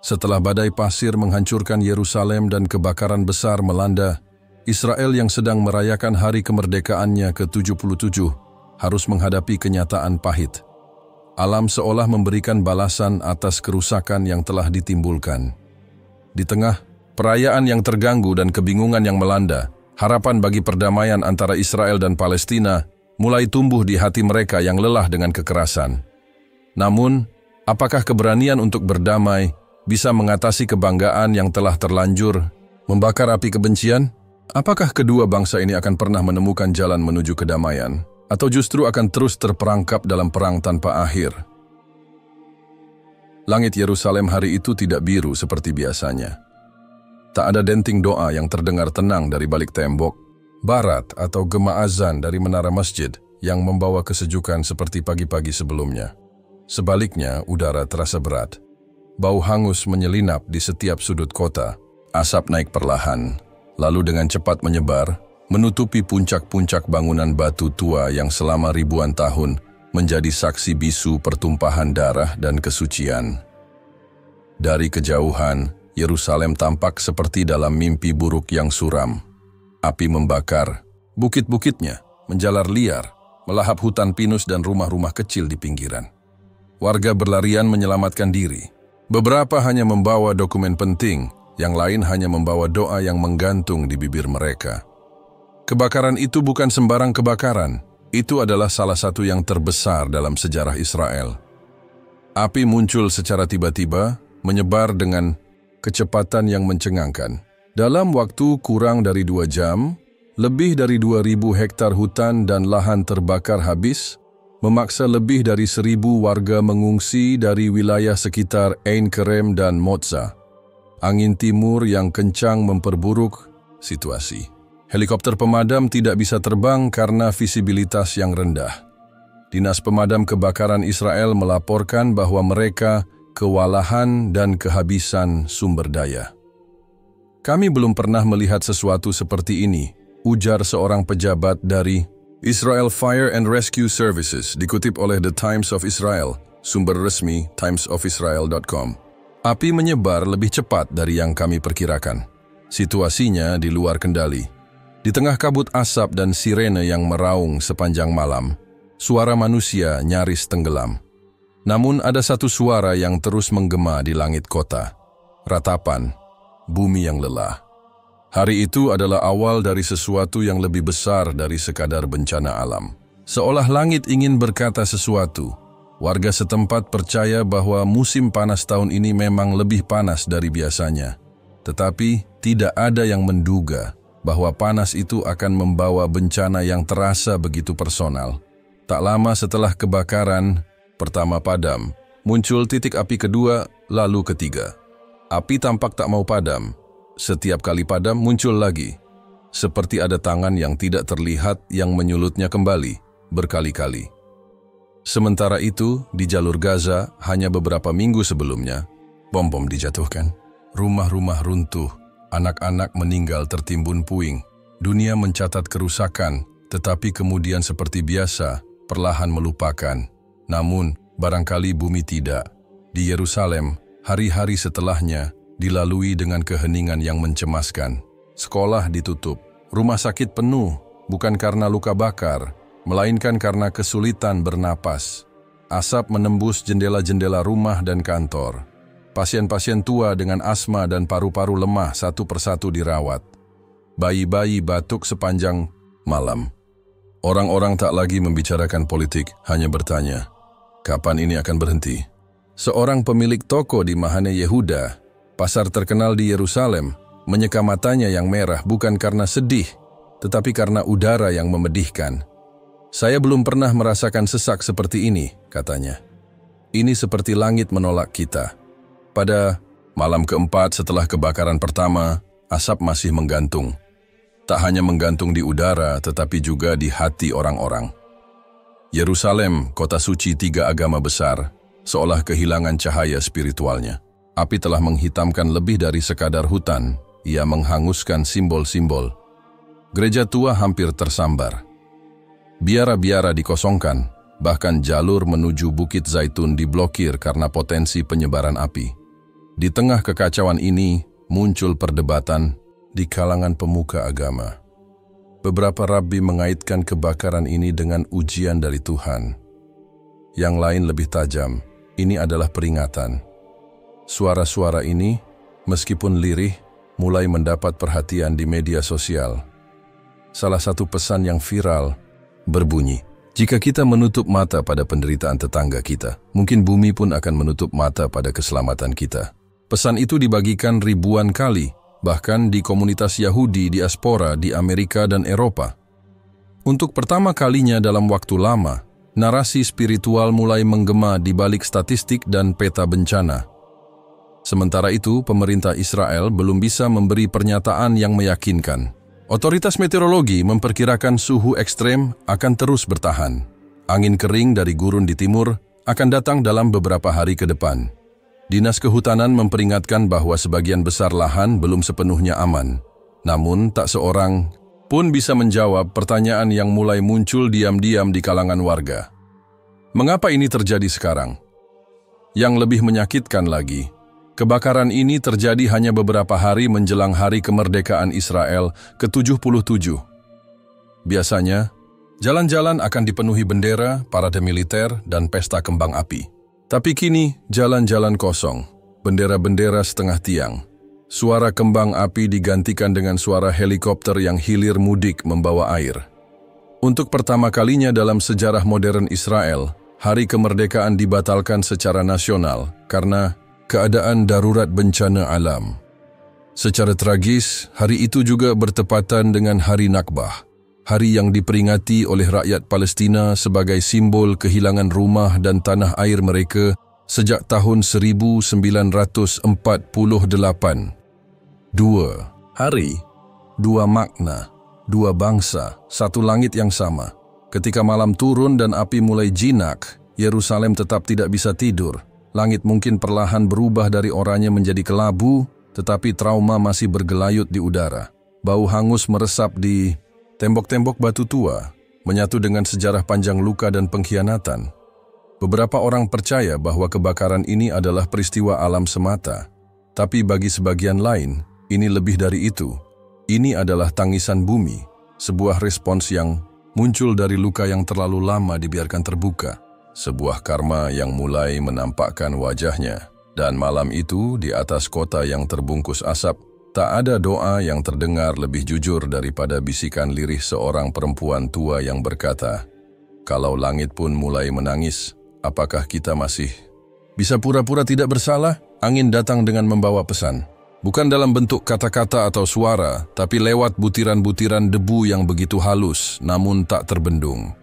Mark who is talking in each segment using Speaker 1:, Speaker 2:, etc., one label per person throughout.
Speaker 1: Setelah badai pasir menghancurkan Yerusalem dan kebakaran besar melanda, Israel yang sedang merayakan hari kemerdekaannya ke-77 harus menghadapi kenyataan pahit. Alam seolah memberikan balasan atas kerusakan yang telah ditimbulkan. Di tengah perayaan yang terganggu dan kebingungan yang melanda, harapan bagi perdamaian antara Israel dan Palestina mulai tumbuh di hati mereka yang lelah dengan kekerasan. Namun, apakah keberanian untuk berdamai bisa mengatasi kebanggaan yang telah terlanjur membakar api kebencian? Apakah kedua bangsa ini akan pernah menemukan jalan menuju kedamaian, atau justru akan terus terperangkap dalam perang tanpa akhir? Langit Yerusalem hari itu tidak biru seperti biasanya. Tak ada denting doa yang terdengar tenang dari balik tembok, barat atau gema azan dari menara masjid yang membawa kesejukan seperti pagi-pagi sebelumnya. Sebaliknya, udara terasa berat. Bau hangus menyelinap di setiap sudut kota. Asap naik perlahan, lalu dengan cepat menyebar, menutupi puncak-puncak bangunan batu tua yang selama ribuan tahun menjadi saksi bisu pertumpahan darah dan kesucian. Dari kejauhan, Yerusalem tampak seperti dalam mimpi buruk yang suram. Api membakar, bukit-bukitnya menjalar liar, melahap hutan pinus dan rumah-rumah kecil di pinggiran. Warga berlarian menyelamatkan diri. Beberapa hanya membawa dokumen penting, yang lain hanya membawa doa yang menggantung di bibir mereka. Kebakaran itu bukan sembarang kebakaran. Itu adalah salah satu yang terbesar dalam sejarah Israel. Api muncul secara tiba-tiba, menyebar dengan kecepatan yang mencengangkan. Dalam waktu kurang dari 2 jam, lebih dari 2.000 hektar hutan dan lahan terbakar habis, memaksa lebih dari 1.000 warga mengungsi dari wilayah sekitar Ein Kerem dan Moza. Angin timur yang kencang memperburuk situasi. Helikopter pemadam tidak bisa terbang karena visibilitas yang rendah. Dinas Pemadam Kebakaran Israel melaporkan bahwa mereka kewalahan dan kehabisan sumber daya. Kami belum pernah melihat sesuatu seperti ini, ujar seorang pejabat dari Israel Fire and Rescue Services, dikutip oleh The Times of Israel, sumber resmi timesofisrael.com. Api menyebar lebih cepat dari yang kami perkirakan. Situasinya di luar kendali. Di tengah kabut asap dan sirene yang meraung sepanjang malam, suara manusia nyaris tenggelam. Namun ada satu suara yang terus menggema di langit kota. Ratapan, bumi yang lelah. Hari itu adalah awal dari sesuatu yang lebih besar dari sekadar bencana alam. Seolah langit ingin berkata sesuatu. Warga setempat percaya bahwa musim panas tahun ini memang lebih panas dari biasanya. Tetapi tidak ada yang menduga bahwa panas itu akan membawa bencana yang terasa begitu personal. Tak lama setelah kebakaran pertama padam, muncul titik api kedua, lalu ketiga. Api tampak tak mau padam. Setiap kali padam muncul lagi, seperti ada tangan yang tidak terlihat yang menyulutnya kembali, berkali-kali. Sementara itu, di jalur Gaza, hanya beberapa minggu sebelumnya, bom-bom dijatuhkan. Rumah-rumah runtuh, anak-anak meninggal tertimbun puing. Dunia mencatat kerusakan, tetapi kemudian seperti biasa, perlahan melupakan. Namun, barangkali bumi tidak. Di Yerusalem, hari-hari setelahnya, dilalui dengan keheningan yang mencemaskan. Sekolah ditutup, rumah sakit penuh, bukan karena luka bakar, melainkan karena kesulitan bernapas. Asap menembus jendela-jendela rumah dan kantor. Pasien-pasien tua dengan asma dan paru-paru lemah satu persatu dirawat. Bayi-bayi batuk sepanjang malam. Orang-orang tak lagi membicarakan politik, hanya bertanya, kapan ini akan berhenti? Seorang pemilik toko di Mahane Yehuda, pasar terkenal di Yerusalem, menyeka matanya yang merah bukan karena sedih, tetapi karena udara yang memedihkan. Saya belum pernah merasakan sesak seperti ini, katanya. Ini seperti langit menolak kita. Pada malam keempat setelah kebakaran pertama, asap masih menggantung. Tak hanya menggantung di udara, tetapi juga di hati orang-orang. Yerusalem, kota suci 3 agama besar, seolah kehilangan cahaya spiritualnya. Api telah menghitamkan lebih dari sekadar hutan, ia menghanguskan simbol-simbol. Gereja tua hampir tersambar. Biara-biara dikosongkan, bahkan jalur menuju Bukit Zaitun diblokir karena potensi penyebaran api. Di tengah kekacauan ini, muncul perdebatan di kalangan pemuka agama. Beberapa rabi mengaitkan kebakaran ini dengan ujian dari Tuhan. Yang lain lebih tajam, ini adalah peringatan. Suara-suara ini, meskipun lirih, mulai mendapat perhatian di media sosial. Salah satu pesan yang viral berbunyi, "Jika kita menutup mata pada penderitaan tetangga kita, mungkin bumi pun akan menutup mata pada keselamatan kita." Pesan itu dibagikan ribuan kali, bahkan di komunitas Yahudi diaspora di Amerika dan Eropa. Untuk pertama kalinya dalam waktu lama, narasi spiritual mulai menggema di balik statistik dan peta bencana. Sementara itu, pemerintah Israel belum bisa memberi pernyataan yang meyakinkan. Otoritas meteorologi memperkirakan suhu ekstrem akan terus bertahan. Angin kering dari gurun di timur akan datang dalam beberapa hari ke depan. Dinas Kehutanan memperingatkan bahwa sebagian besar lahan belum sepenuhnya aman. Namun, tak seorang pun bisa menjawab pertanyaan yang mulai muncul diam-diam di kalangan warga. Mengapa ini terjadi sekarang? Yang lebih menyakitkan lagi, kebakaran ini terjadi hanya beberapa hari menjelang hari kemerdekaan Israel ke-77. Biasanya, jalan-jalan akan dipenuhi bendera, parade militer, dan pesta kembang api. Tapi kini, jalan-jalan kosong, bendera-bendera setengah tiang. Suara kembang api digantikan dengan suara helikopter yang hilir mudik membawa air. Untuk pertama kalinya dalam sejarah modern Israel, hari kemerdekaan dibatalkan secara nasional karena keadaan darurat bencana alam. Secara tragis, hari itu juga bertepatan dengan Hari Nakbah, hari yang diperingati oleh rakyat Palestina sebagai simbol kehilangan rumah dan tanah air mereka sejak tahun 1948. Dua hari, dua makna, dua bangsa, satu langit yang sama. Ketika malam turun dan api mulai jinak, Yerusalem tetap tidak bisa tidur. Langit mungkin perlahan berubah dari oranye menjadi kelabu, tetapi trauma masih bergelayut di udara. Bau hangus meresap di tembok-tembok batu tua, menyatu dengan sejarah panjang luka dan pengkhianatan. Beberapa orang percaya bahwa kebakaran ini adalah peristiwa alam semata. Tapi bagi sebagian lain, ini lebih dari itu. Ini adalah tangisan bumi, sebuah respons yang muncul dari luka yang terlalu lama dibiarkan terbuka. Sebuah karma yang mulai menampakkan wajahnya. Dan malam itu, di atas kota yang terbungkus asap, tak ada doa yang terdengar lebih jujur daripada bisikan lirih seorang perempuan tua yang berkata, "Kalau langit pun mulai menangis, apakah kita masih bisa pura-pura tidak bersalah?" Angin datang dengan membawa pesan. Bukan dalam bentuk kata-kata atau suara, tapi lewat butiran-butiran debu yang begitu halus, namun tak terbendung.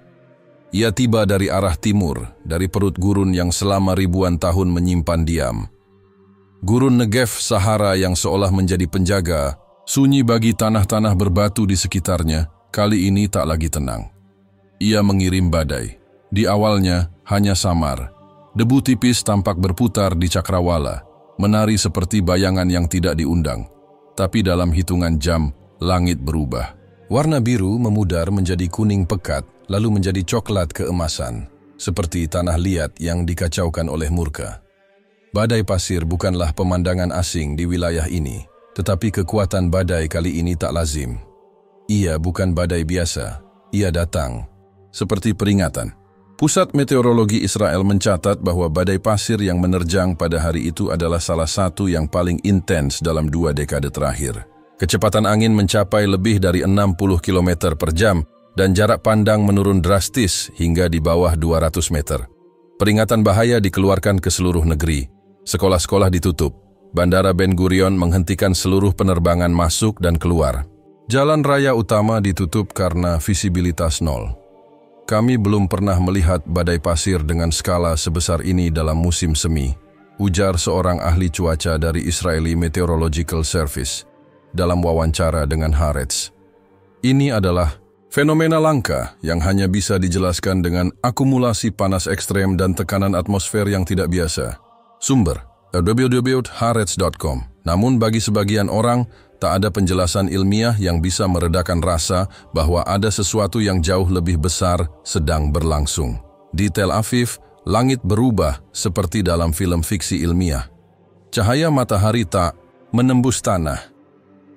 Speaker 1: Ia tiba dari arah timur, dari perut gurun yang selama ribuan tahun menyimpan diam. Gurun Negev Sahara yang seolah menjadi penjaga, sunyi bagi tanah-tanah berbatu di sekitarnya, kali ini tak lagi tenang. Ia mengirim badai. Di awalnya hanya samar. Debu tipis tampak berputar di cakrawala, menari seperti bayangan yang tidak diundang. Tapi dalam hitungan jam, langit berubah. Warna biru memudar menjadi kuning pekat, lalu menjadi coklat keemasan, seperti tanah liat yang dikacaukan oleh murka. Badai pasir bukanlah pemandangan asing di wilayah ini, tetapi kekuatan badai kali ini tak lazim. Ia bukan badai biasa, ia datang seperti peringatan. Pusat Meteorologi Israel mencatat bahwa badai pasir yang menerjang pada hari itu adalah salah satu yang paling intens dalam 2 dekade terakhir. Kecepatan angin mencapai lebih dari 60 km per jam dan jarak pandang menurun drastis hingga di bawah 200 meter. Peringatan bahaya dikeluarkan ke seluruh negeri. Sekolah-sekolah ditutup. Bandara Ben Gurion menghentikan seluruh penerbangan masuk dan keluar. Jalan raya utama ditutup karena visibilitas nol. Kami belum pernah melihat badai pasir dengan skala sebesar ini dalam musim semi, ujar seorang ahli cuaca dari Israeli Meteorological Service dalam wawancara dengan Haaretz. Ini adalah fenomena langka yang hanya bisa dijelaskan dengan akumulasi panas ekstrem dan tekanan atmosfer yang tidak biasa. Sumber www.haaretz.com. Namun bagi sebagian orang, tak ada penjelasan ilmiah yang bisa meredakan rasa bahwa ada sesuatu yang jauh lebih besar sedang berlangsung. Di Tel Aviv, langit berubah seperti dalam film fiksi ilmiah. Cahaya matahari tak menembus tanah.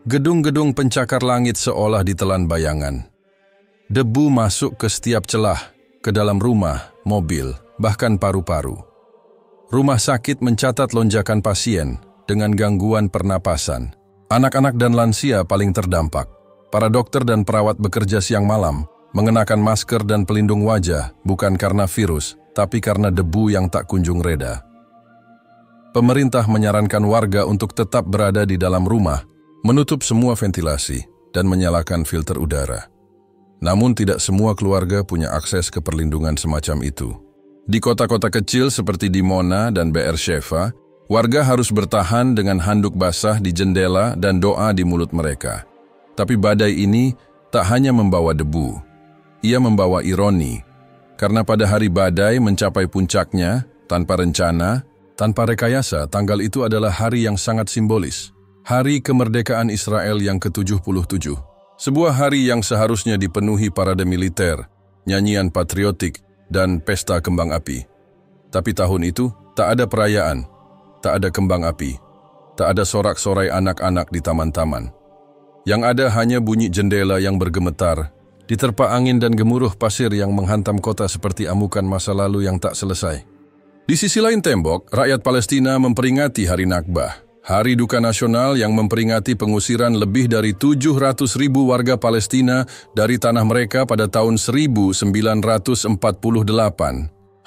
Speaker 1: Gedung-gedung pencakar langit seolah ditelan bayangan. Debu masuk ke setiap celah, ke dalam rumah, mobil, bahkan paru-paru. Rumah sakit mencatat lonjakan pasien dengan gangguan pernapasan. Anak-anak dan lansia paling terdampak. Para dokter dan perawat bekerja siang malam, mengenakan masker dan pelindung wajah bukan karena virus, tapi karena debu yang tak kunjung reda. Pemerintah menyarankan warga untuk tetap berada di dalam rumah, menutup semua ventilasi, dan menyalakan filter udara. Namun tidak semua keluarga punya akses ke perlindungan semacam itu. Di kota-kota kecil seperti di Mona dan Beersheva, warga harus bertahan dengan handuk basah di jendela dan doa di mulut mereka. Tapi badai ini tak hanya membawa debu, ia membawa ironi. Karena pada hari badai mencapai puncaknya, tanpa rencana, tanpa rekayasa, tanggal itu adalah hari yang sangat simbolis. Hari kemerdekaan Israel yang ke-77. Sebuah hari yang seharusnya dipenuhi parade militer, nyanyian patriotik, dan pesta kembang api. Tapi tahun itu tak ada perayaan, tak ada kembang api, tak ada sorak-sorai anak-anak di taman-taman. Yang ada hanya bunyi jendela yang bergemetar, diterpa angin dan gemuruh pasir yang menghantam kota seperti amukan masa lalu yang tak selesai. Di sisi lain tembok, rakyat Palestina memperingati Hari Nakbah, hari duka nasional yang memperingati pengusiran lebih dari 700.000 warga Palestina dari tanah mereka pada tahun 1948.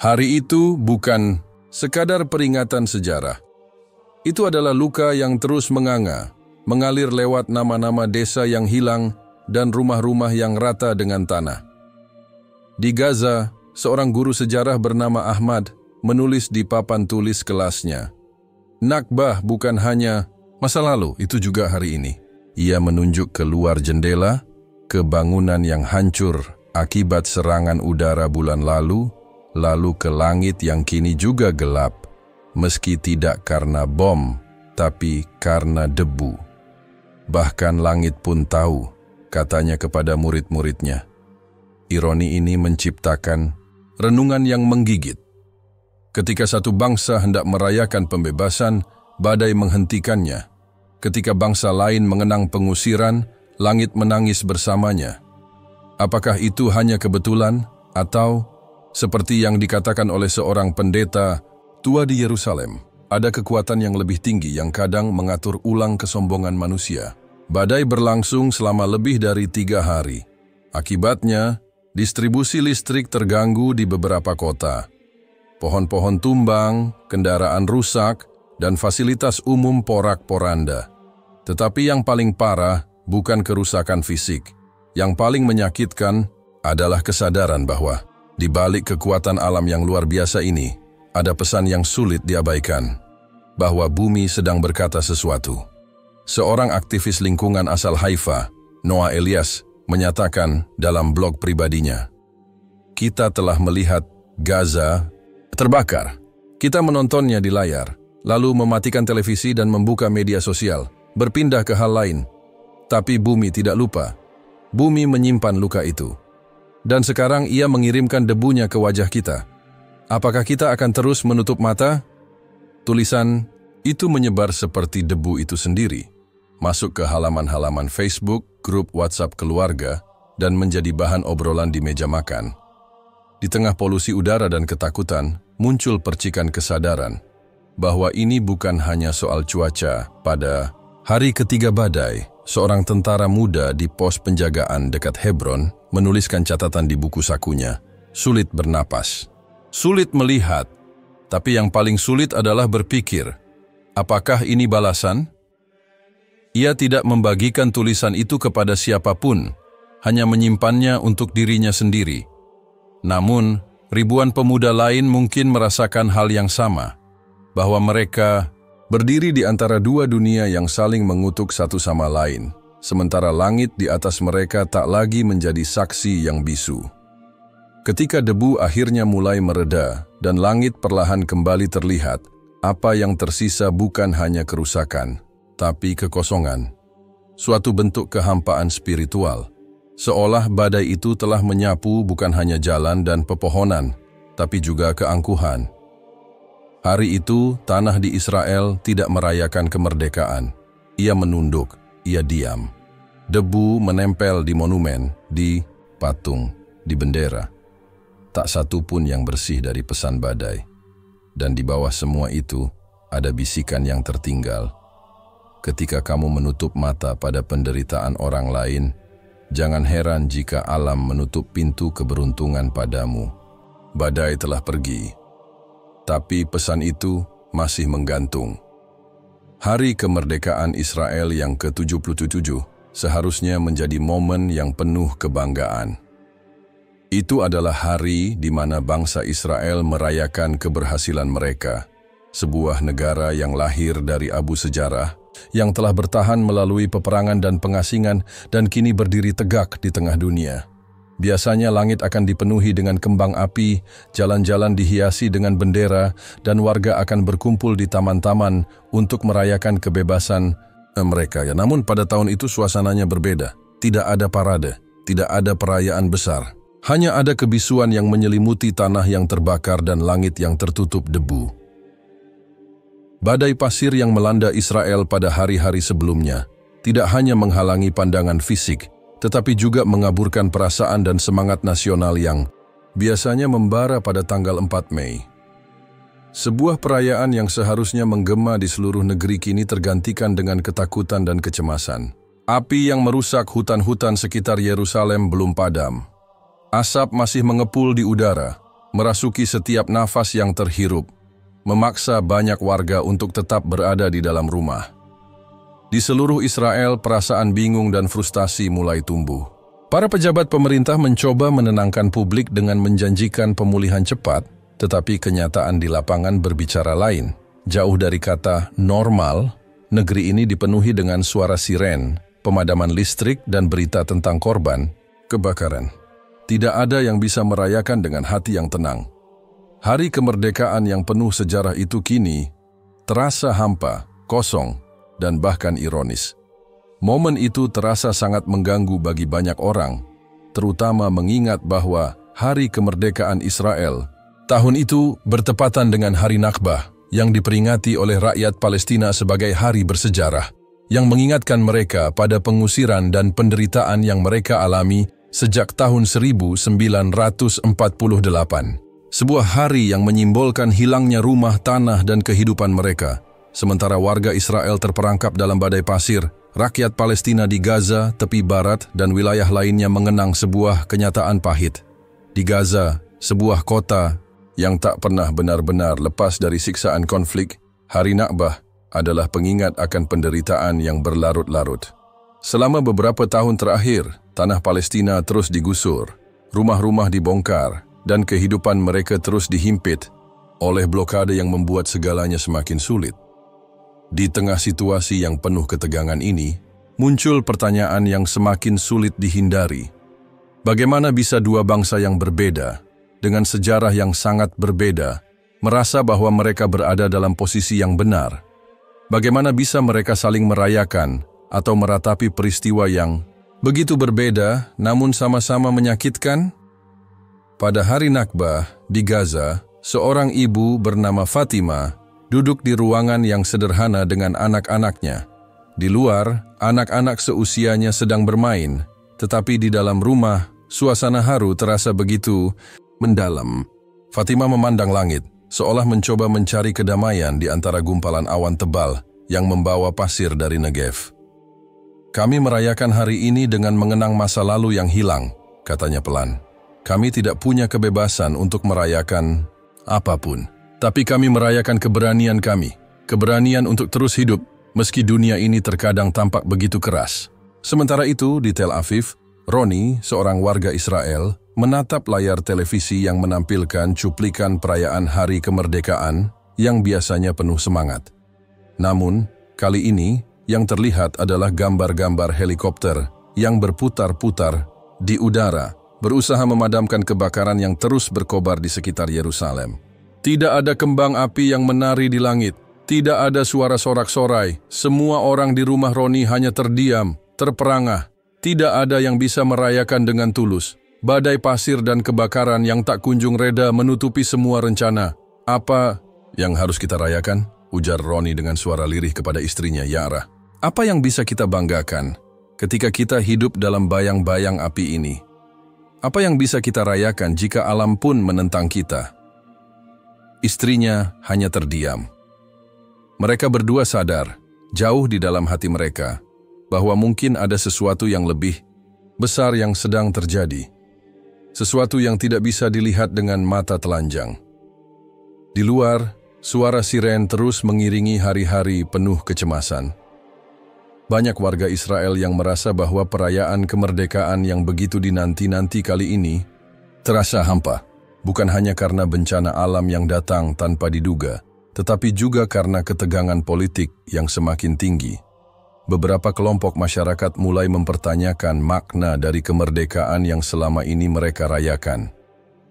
Speaker 1: Hari itu bukan sekadar peringatan sejarah. Itu adalah luka yang terus menganga, mengalir lewat nama-nama desa yang hilang dan rumah-rumah yang rata dengan tanah. Di Gaza, seorang guru sejarah bernama Ahmad menulis di papan tulis kelasnya, Nakbah bukan hanya masa lalu, itu juga hari ini. Ia menunjuk keluar jendela, ke bangunan yang hancur akibat serangan udara bulan lalu ke langit yang kini juga gelap, meski tidak karena bom, tapi karena debu. Bahkan langit pun tahu, katanya kepada murid-muridnya. Ironi ini menciptakan renungan yang menggigit. Ketika satu bangsa hendak merayakan pembebasan, badai menghentikannya. Ketika bangsa lain mengenang pengusiran, langit menangis bersamanya. Apakah itu hanya kebetulan, atau seperti yang dikatakan oleh seorang pendeta tua di Yerusalem, ada kekuatan yang lebih tinggi yang kadang mengatur ulang kesombongan manusia. Badai berlangsung selama lebih dari 3 hari. Akibatnya, distribusi listrik terganggu di beberapa kota. Pohon-pohon tumbang, kendaraan rusak, dan fasilitas umum porak-poranda. Tetapi yang paling parah bukan kerusakan fisik. Yang paling menyakitkan adalah kesadaran bahwa di balik kekuatan alam yang luar biasa ini, ada pesan yang sulit diabaikan, bahwa bumi sedang berkata sesuatu. Seorang aktivis lingkungan asal Haifa, Noah Elias, menyatakan dalam blog pribadinya, "Kita telah melihat Gaza terbakar. Kita menontonnya di layar, lalu mematikan televisi dan membuka media sosial, berpindah ke hal lain. Tapi bumi tidak lupa. Bumi menyimpan luka itu. Dan sekarang ia mengirimkan debunya ke wajah kita. Apakah kita akan terus menutup mata?" Tulisan itu menyebar seperti debu itu sendiri, masuk ke halaman-halaman Facebook, grup WhatsApp keluarga, dan menjadi bahan obrolan di meja makan. Di tengah polusi udara dan ketakutan, muncul percikan kesadaran bahwa ini bukan hanya soal cuaca. Pada hari ketiga badai, seorang tentara muda di pos penjagaan dekat Hebron menuliskan catatan di buku sakunya, "Sulit bernapas, sulit melihat, tapi yang paling sulit adalah berpikir, apakah ini balasan?" Ia tidak membagikan tulisan itu kepada siapapun, hanya menyimpannya untuk dirinya sendiri. Namun, ribuan pemuda lain mungkin merasakan hal yang sama, bahwa mereka berdiri di antara dua dunia yang saling mengutuk satu sama lain, sementara langit di atas mereka tak lagi menjadi saksi yang bisu. Ketika debu akhirnya mulai mereda dan langit perlahan kembali terlihat, apa yang tersisa bukan hanya kerusakan, tapi kekosongan. Suatu bentuk kehampaan spiritual. Seolah badai itu telah menyapu bukan hanya jalan dan pepohonan, tapi juga keangkuhan. Hari itu, tanah di Israel tidak merayakan kemerdekaan. Ia menunduk, ia diam. Debu menempel di monumen, di patung, di bendera. Tak satu pun yang bersih dari pesan badai. Dan di bawah semua itu, ada bisikan yang tertinggal. Ketika kamu menutup mata pada penderitaan orang lain, jangan heran jika alam menutup pintu keberuntungan padamu. Badai telah pergi, tapi pesan itu masih menggantung. Hari kemerdekaan Israel yang ke-77 seharusnya menjadi momen yang penuh kebanggaan. Itu adalah hari di mana bangsa Israel merayakan keberhasilan mereka, sebuah negara yang lahir dari abu sejarah, yang telah bertahan melalui peperangan dan pengasingan dan kini berdiri tegak di tengah dunia. Biasanya langit akan dipenuhi dengan kembang api, jalan-jalan dihiasi dengan bendera, dan warga akan berkumpul di taman-taman untuk merayakan kebebasan mereka. Namun pada tahun itu suasananya berbeda. Tidak ada parade, tidak ada perayaan besar. Hanya ada kebisuan yang menyelimuti tanah yang terbakar dan langit yang tertutup debu. Badai pasir yang melanda Israel pada hari-hari sebelumnya tidak hanya menghalangi pandangan fisik, tetapi juga mengaburkan perasaan dan semangat nasional yang biasanya membara pada tanggal 4 Mei. Sebuah perayaan yang seharusnya menggema di seluruh negeri kini tergantikan dengan ketakutan dan kecemasan. Api yang merusak hutan-hutan sekitar Yerusalem belum padam. Asap masih mengepul di udara, merasuki setiap nafas yang terhirup, memaksa banyak warga untuk tetap berada di dalam rumah. Di seluruh Israel, perasaan bingung dan frustasi mulai tumbuh. Para pejabat pemerintah mencoba menenangkan publik dengan menjanjikan pemulihan cepat, tetapi kenyataan di lapangan berbicara lain. Jauh dari kata normal, negeri ini dipenuhi dengan suara siren, pemadaman listrik, dan berita tentang korban kebakaran. Tidak ada yang bisa merayakan dengan hati yang tenang. Hari kemerdekaan yang penuh sejarah itu kini terasa hampa, kosong, dan bahkan ironis. Momen itu terasa sangat mengganggu bagi banyak orang, terutama mengingat bahwa Hari Kemerdekaan Israel tahun itu bertepatan dengan Hari Nakbah yang diperingati oleh rakyat Palestina sebagai hari bersejarah, yang mengingatkan mereka pada pengusiran dan penderitaan yang mereka alami sejak tahun 1948. Sebuah hari yang menyimbolkan hilangnya rumah, tanah, dan kehidupan mereka. Sementara warga Israel terperangkap dalam badai pasir, rakyat Palestina di Gaza, tepi barat, dan wilayah lainnya mengenang sebuah kenyataan pahit. Di Gaza, sebuah kota yang tak pernah benar-benar lepas dari siksaan konflik, Hari Nakbah adalah pengingat akan penderitaan yang berlarut-larut. Selama beberapa tahun terakhir, tanah Palestina terus digusur, rumah-rumah dibongkar, dan kehidupan mereka terus dihimpit oleh blokade yang membuat segalanya semakin sulit. Di tengah situasi yang penuh ketegangan ini, muncul pertanyaan yang semakin sulit dihindari. Bagaimana bisa dua bangsa yang berbeda, dengan sejarah yang sangat berbeda, merasa bahwa mereka berada dalam posisi yang benar? Bagaimana bisa mereka saling merayakan atau meratapi peristiwa yang begitu berbeda namun sama-sama menyakitkan? Pada Hari Nakbah di Gaza, seorang ibu bernama Fatima duduk di ruangan yang sederhana dengan anak-anaknya. Di luar, anak-anak seusianya sedang bermain, tetapi di dalam rumah, suasana haru terasa begitu mendalam. Fatima memandang langit, seolah mencoba mencari kedamaian di antara gumpalan awan tebal yang membawa pasir dari Negev. "Kami merayakan hari ini dengan mengenang masa lalu yang hilang," katanya pelan. "Kami tidak punya kebebasan untuk merayakan apapun. Tapi kami merayakan keberanian kami, keberanian untuk terus hidup, meski dunia ini terkadang tampak begitu keras." Sementara itu, di Tel Aviv, Roni, seorang warga Israel, menatap layar televisi yang menampilkan cuplikan perayaan Hari Kemerdekaan yang biasanya penuh semangat. Namun, kali ini, yang terlihat adalah gambar-gambar helikopter yang berputar-putar di udara, berusaha memadamkan kebakaran yang terus berkobar di sekitar Yerusalem. Tidak ada kembang api yang menari di langit. Tidak ada suara sorak-sorai. Semua orang di rumah Roni hanya terdiam, terperangah. Tidak ada yang bisa merayakan dengan tulus. Badai pasir dan kebakaran yang tak kunjung reda menutupi semua rencana. Apa Yang harus kita rayakan, ujar Roni dengan suara lirih kepada istrinya, Yara. Apa yang bisa kita banggakan ketika kita hidup dalam bayang-bayang api ini? Apa yang bisa kita rayakan jika alam pun menentang kita? Istrinya hanya terdiam. Mereka berdua sadar, jauh di dalam hati mereka, bahwa mungkin ada sesuatu yang lebih besar yang sedang terjadi. Sesuatu yang tidak bisa dilihat dengan mata telanjang. Di luar, suara siren terus mengiringi hari-hari penuh kecemasan. Banyak warga Israel yang merasa bahwa perayaan kemerdekaan yang begitu dinanti-nanti kali ini terasa hampa, bukan hanya karena bencana alam yang datang tanpa diduga, tetapi juga karena ketegangan politik yang semakin tinggi. Beberapa kelompok masyarakat mulai mempertanyakan makna dari kemerdekaan yang selama ini mereka rayakan.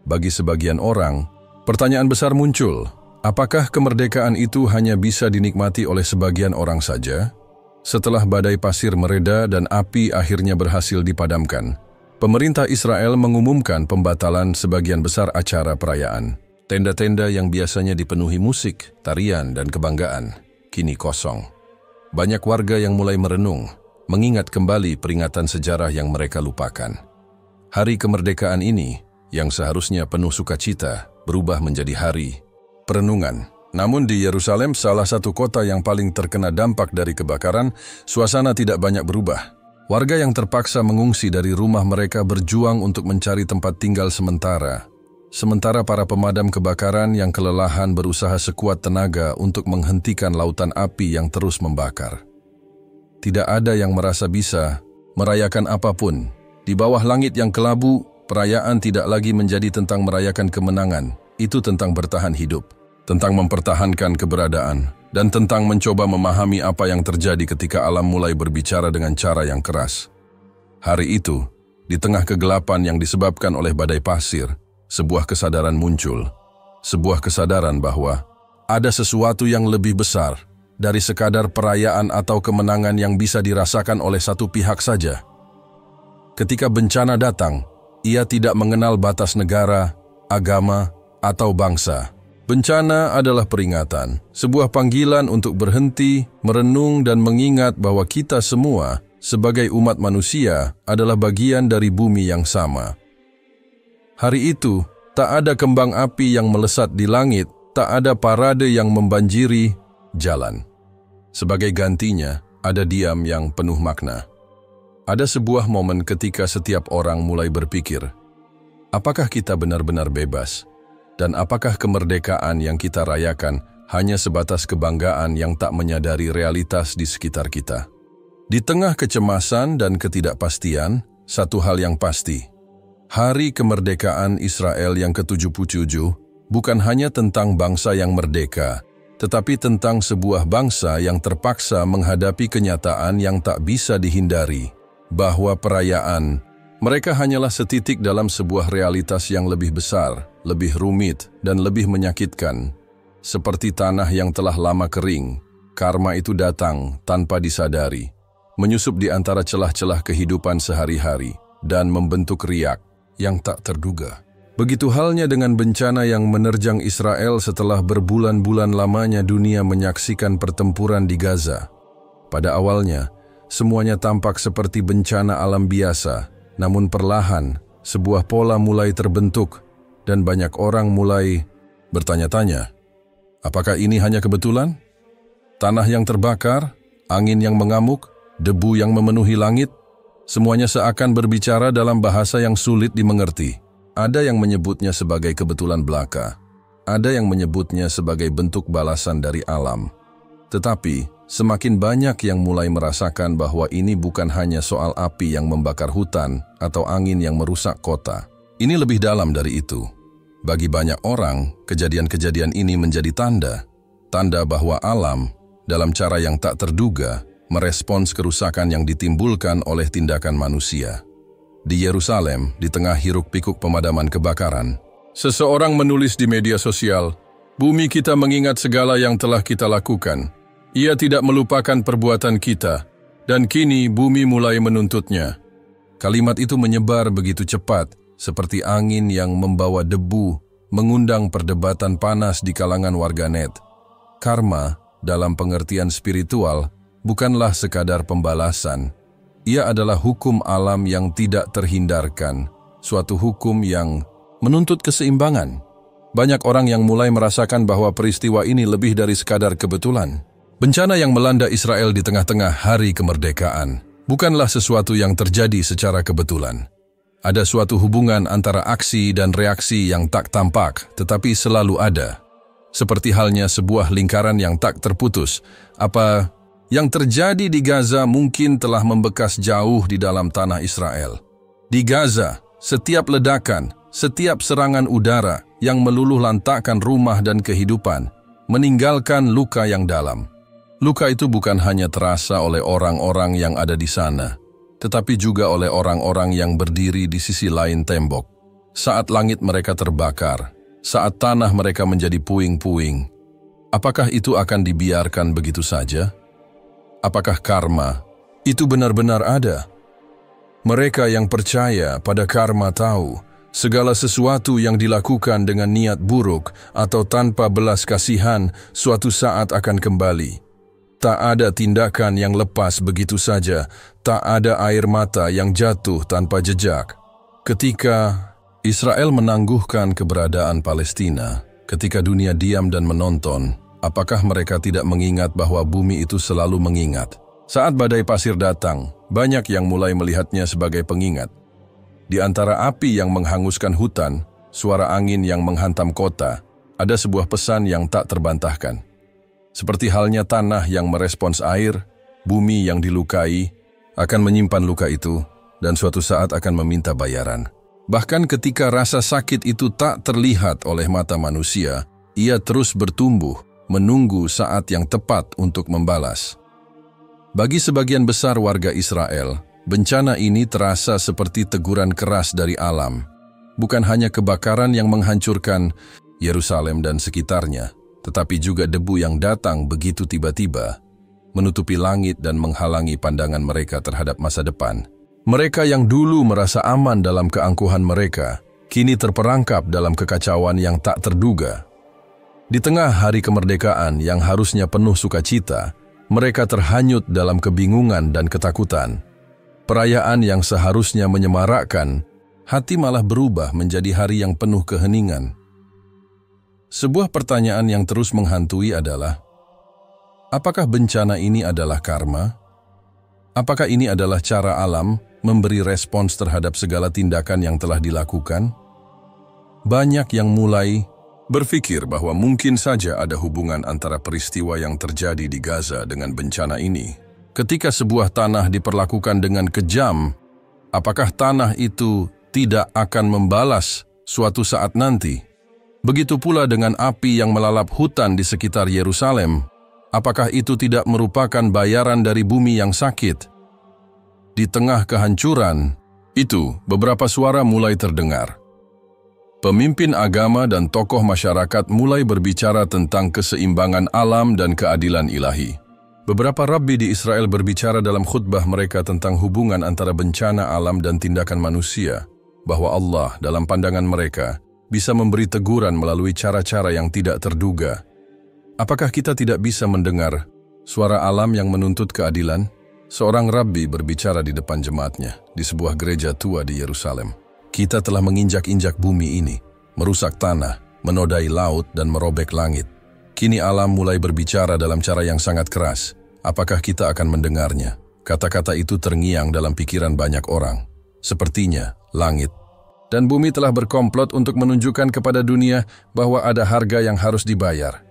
Speaker 1: Bagi sebagian orang, pertanyaan besar muncul, apakah kemerdekaan itu hanya bisa dinikmati oleh sebagian orang saja? Setelah badai pasir mereda dan api akhirnya berhasil dipadamkan, pemerintah Israel mengumumkan pembatalan sebagian besar acara perayaan. Tenda-tenda yang biasanya dipenuhi musik, tarian, dan kebanggaan, kini kosong. Banyak warga yang mulai merenung, mengingat kembali peringatan sejarah yang mereka lupakan. Hari kemerdekaan ini, yang seharusnya penuh sukacita, berubah menjadi hari perenungan. Namun di Yerusalem, salah satu kota yang paling terkena dampak dari kebakaran, suasana tidak banyak berubah. Warga yang terpaksa mengungsi dari rumah mereka berjuang untuk mencari tempat tinggal sementara. Sementara para pemadam kebakaran yang kelelahan berusaha sekuat tenaga untuk menghentikan lautan api yang terus membakar. Tidak ada yang merasa bisa merayakan apapun. Di bawah langit yang kelabu, perayaan tidak lagi menjadi tentang merayakan kemenangan. Itu tentang bertahan hidup, tentang mempertahankan keberadaan, dan tentang mencoba memahami apa yang terjadi ketika alam mulai berbicara dengan cara yang keras. Hari itu, di tengah kegelapan yang disebabkan oleh badai pasir, sebuah kesadaran muncul. Sebuah kesadaran bahwa ada sesuatu yang lebih besar dari sekadar perayaan atau kemenangan yang bisa dirasakan oleh satu pihak saja. Ketika bencana datang, ia tidak mengenal batas negara, agama, atau bangsa. Bencana adalah peringatan, sebuah panggilan untuk berhenti, merenung dan mengingat bahwa kita semua, sebagai umat manusia, adalah bagian dari bumi yang sama. Hari itu, tak ada kembang api yang melesat di langit, tak ada parade yang membanjiri jalan. Sebagai gantinya, ada diam yang penuh makna. Ada sebuah momen ketika setiap orang mulai berpikir, apakah kita benar-benar bebas? Dan apakah kemerdekaan yang kita rayakan hanya sebatas kebanggaan yang tak menyadari realitas di sekitar kita? Di tengah kecemasan dan ketidakpastian, satu hal yang pasti. Hari kemerdekaan Israel yang ke-77 bukan hanya tentang bangsa yang merdeka, tetapi tentang sebuah bangsa yang terpaksa menghadapi kenyataan yang tak bisa dihindari, bahwa perayaan mereka hanyalah setitik dalam sebuah realitas yang lebih besar, lebih rumit, dan lebih menyakitkan. Seperti tanah yang telah lama kering, karma itu datang tanpa disadari, menyusup di antara celah-celah kehidupan sehari-hari, dan membentuk riak yang tak terduga. Begitu halnya dengan bencana yang menerjang Israel setelah berbulan-bulan lamanya dunia menyaksikan pertempuran di Gaza. Pada awalnya, semuanya tampak seperti bencana alam biasa, namun perlahan, sebuah pola mulai terbentuk, dan banyak orang mulai bertanya-tanya, apakah ini hanya kebetulan? Tanah yang terbakar, angin yang mengamuk, debu yang memenuhi langit, semuanya seakan berbicara dalam bahasa yang sulit dimengerti. Ada yang menyebutnya sebagai kebetulan belaka. Ada yang menyebutnya sebagai bentuk balasan dari alam. Tetapi, semakin banyak yang mulai merasakan bahwa ini bukan hanya soal api yang membakar hutan atau angin yang merusak kota. Ini lebih dalam dari itu. Bagi banyak orang, kejadian-kejadian ini menjadi tanda bahwa alam, dalam cara yang tak terduga, merespons kerusakan yang ditimbulkan oleh tindakan manusia. Di Yerusalem, di tengah hiruk-pikuk pemadaman kebakaran, seseorang menulis di media sosial, "Bumi kita mengingat segala yang telah kita lakukan. Ia tidak melupakan perbuatan kita, dan kini bumi mulai menuntutnya." Kalimat itu menyebar begitu cepat, seperti angin yang membawa debu mengundang perdebatan panas di kalangan warganet. Karma, dalam pengertian spiritual, bukanlah sekadar pembalasan. Ia adalah hukum alam yang tidak terhindarkan, suatu hukum yang menuntut keseimbangan. Banyak orang yang mulai merasakan bahwa peristiwa ini lebih dari sekadar kebetulan. Bencana yang melanda Israel di tengah-tengah hari kemerdekaan bukanlah sesuatu yang terjadi secara kebetulan. Ada suatu hubungan antara aksi dan reaksi yang tak tampak, tetapi selalu ada. Seperti halnya sebuah lingkaran yang tak terputus. Apa yang terjadi di Gaza mungkin telah membekas jauh di dalam tanah Israel. Di Gaza, setiap ledakan, setiap serangan udara yang meluluh lantakkan rumah dan kehidupan, meninggalkan luka yang dalam. Luka itu bukan hanya terasa oleh orang-orang yang ada di sana, tetapi juga oleh orang-orang yang berdiri di sisi lain tembok. Saat langit mereka terbakar, saat tanah mereka menjadi puing-puing, apakah itu akan dibiarkan begitu saja? Apakah karma itu benar-benar ada? Mereka yang percaya pada karma tahu, segala sesuatu yang dilakukan dengan niat buruk atau tanpa belas kasihan suatu saat akan kembali. Tak ada tindakan yang lepas begitu saja, tak ada air mata yang jatuh tanpa jejak. Ketika Israel menangguhkan keberadaan Palestina, ketika dunia diam dan menonton, apakah mereka tidak mengingat bahwa bumi itu selalu mengingat? Saat badai pasir datang, banyak yang mulai melihatnya sebagai pengingat. Di antara api yang menghanguskan hutan, suara angin yang menghantam kota, ada sebuah pesan yang tak terbantahkan. Seperti halnya tanah yang merespons air, bumi yang dilukai akan menyimpan luka itu dan suatu saat akan meminta bayaran. Bahkan ketika rasa sakit itu tak terlihat oleh mata manusia, ia terus bertumbuh, menunggu saat yang tepat untuk membalas. Bagi sebagian besar warga Israel, bencana ini terasa seperti teguran keras dari alam. Bukan hanya kebakaran yang menghancurkan Yerusalem dan sekitarnya, tetapi juga debu yang datang begitu tiba-tiba, menutupi langit dan menghalangi pandangan mereka terhadap masa depan. Mereka yang dulu merasa aman dalam keangkuhan mereka, kini terperangkap dalam kekacauan yang tak terduga. Di tengah hari kemerdekaan yang harusnya penuh sukacita, mereka terhanyut dalam kebingungan dan ketakutan. Perayaan yang seharusnya menyemarakkan, hati malah berubah menjadi hari yang penuh keheningan. Sebuah pertanyaan yang terus menghantui adalah, apakah bencana ini adalah karma? Apakah ini adalah cara alam memberi respons terhadap segala tindakan yang telah dilakukan? Banyak yang mulai berpikir bahwa mungkin saja ada hubungan antara peristiwa yang terjadi di Gaza dengan bencana ini. Ketika sebuah tanah diperlakukan dengan kejam, apakah tanah itu tidak akan membalas suatu saat nanti? Begitu pula dengan api yang melalap hutan di sekitar Yerusalem. Apakah itu tidak merupakan bayaran dari bumi yang sakit? Di tengah kehancuran itu, beberapa suara mulai terdengar. Pemimpin agama dan tokoh masyarakat mulai berbicara tentang keseimbangan alam dan keadilan ilahi. Beberapa rabbi di Israel berbicara dalam khutbah mereka tentang hubungan antara bencana alam dan tindakan manusia, bahwa Allah dalam pandangan mereka bisa memberi teguran melalui cara-cara yang tidak terduga. Apakah kita tidak bisa mendengar suara alam yang menuntut keadilan? Seorang rabbi berbicara di depan jemaatnya di sebuah gereja tua di Yerusalem. Kita telah menginjak-injak bumi ini, merusak tanah, menodai laut dan merobek langit. Kini alam mulai berbicara dalam cara yang sangat keras. Apakah kita akan mendengarnya? Kata-kata itu terngiang dalam pikiran banyak orang. Sepertinya langit dan bumi telah berkomplot untuk menunjukkan kepada dunia bahwa ada harga yang harus dibayar.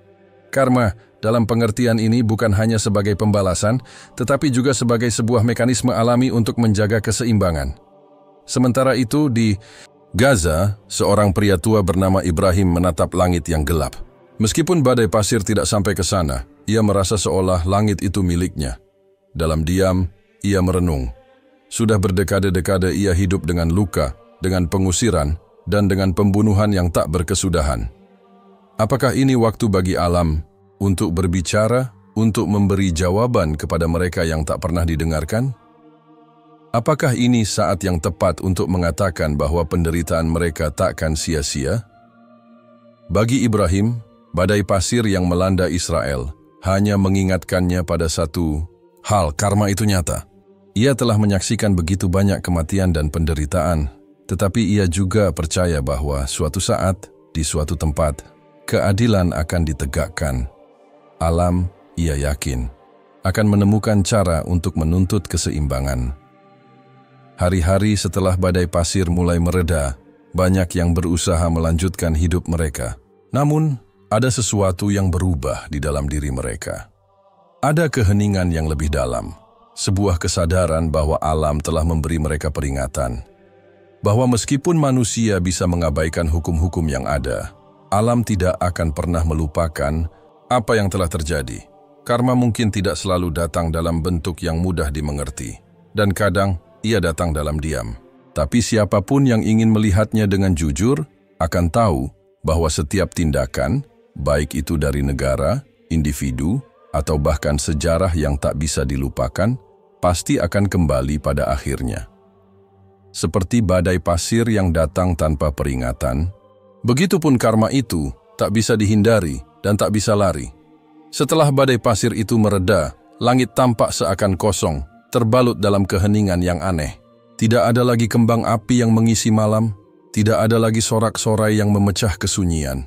Speaker 1: Karma dalam pengertian ini bukan hanya sebagai pembalasan, tetapi juga sebagai sebuah mekanisme alami untuk menjaga keseimbangan. Sementara itu di Gaza, seorang pria tua bernama Ibrahim menatap langit yang gelap. Meskipun badai pasir tidak sampai ke sana, ia merasa seolah langit itu miliknya. Dalam diam, ia merenung. Sudah berdekade-dekade ia hidup dengan luka, dengan pengusiran, dan dengan pembunuhan yang tak berkesudahan. Apakah ini waktu bagi alam untuk berbicara, untuk memberi jawaban kepada mereka yang tak pernah didengarkan? Apakah ini saat yang tepat untuk mengatakan bahwa penderitaan mereka takkan sia-sia? Bagi Ibrahim, badai pasir yang melanda Israel hanya mengingatkannya pada satu hal, karma itu nyata. Ia telah menyaksikan begitu banyak kematian dan penderitaan, tetapi ia juga percaya bahwa suatu saat, di suatu tempat, keadilan akan ditegakkan. Alam, ia yakin, akan menemukan cara untuk menuntut keseimbangan. Hari-hari setelah badai pasir mulai mereda, banyak yang berusaha melanjutkan hidup mereka. Namun, ada sesuatu yang berubah di dalam diri mereka. Ada keheningan yang lebih dalam, sebuah kesadaran bahwa alam telah memberi mereka peringatan. Bahwa meskipun manusia bisa mengabaikan hukum-hukum yang ada, alam tidak akan pernah melupakan apa yang telah terjadi. Karma mungkin tidak selalu datang dalam bentuk yang mudah dimengerti, dan kadang ia datang dalam diam. Tapi siapapun yang ingin melihatnya dengan jujur akan tahu bahwa setiap tindakan, baik itu dari negara, individu, atau bahkan sejarah yang tak bisa dilupakan, pasti akan kembali pada akhirnya. Seperti badai pasir yang datang tanpa peringatan, begitupun karma itu tak bisa dihindari dan tak bisa lari. Setelah badai pasir itu mereda, langit tampak seakan kosong, terbalut dalam keheningan yang aneh. Tidak ada lagi kembang api yang mengisi malam, tidak ada lagi sorak-sorai yang memecah kesunyian.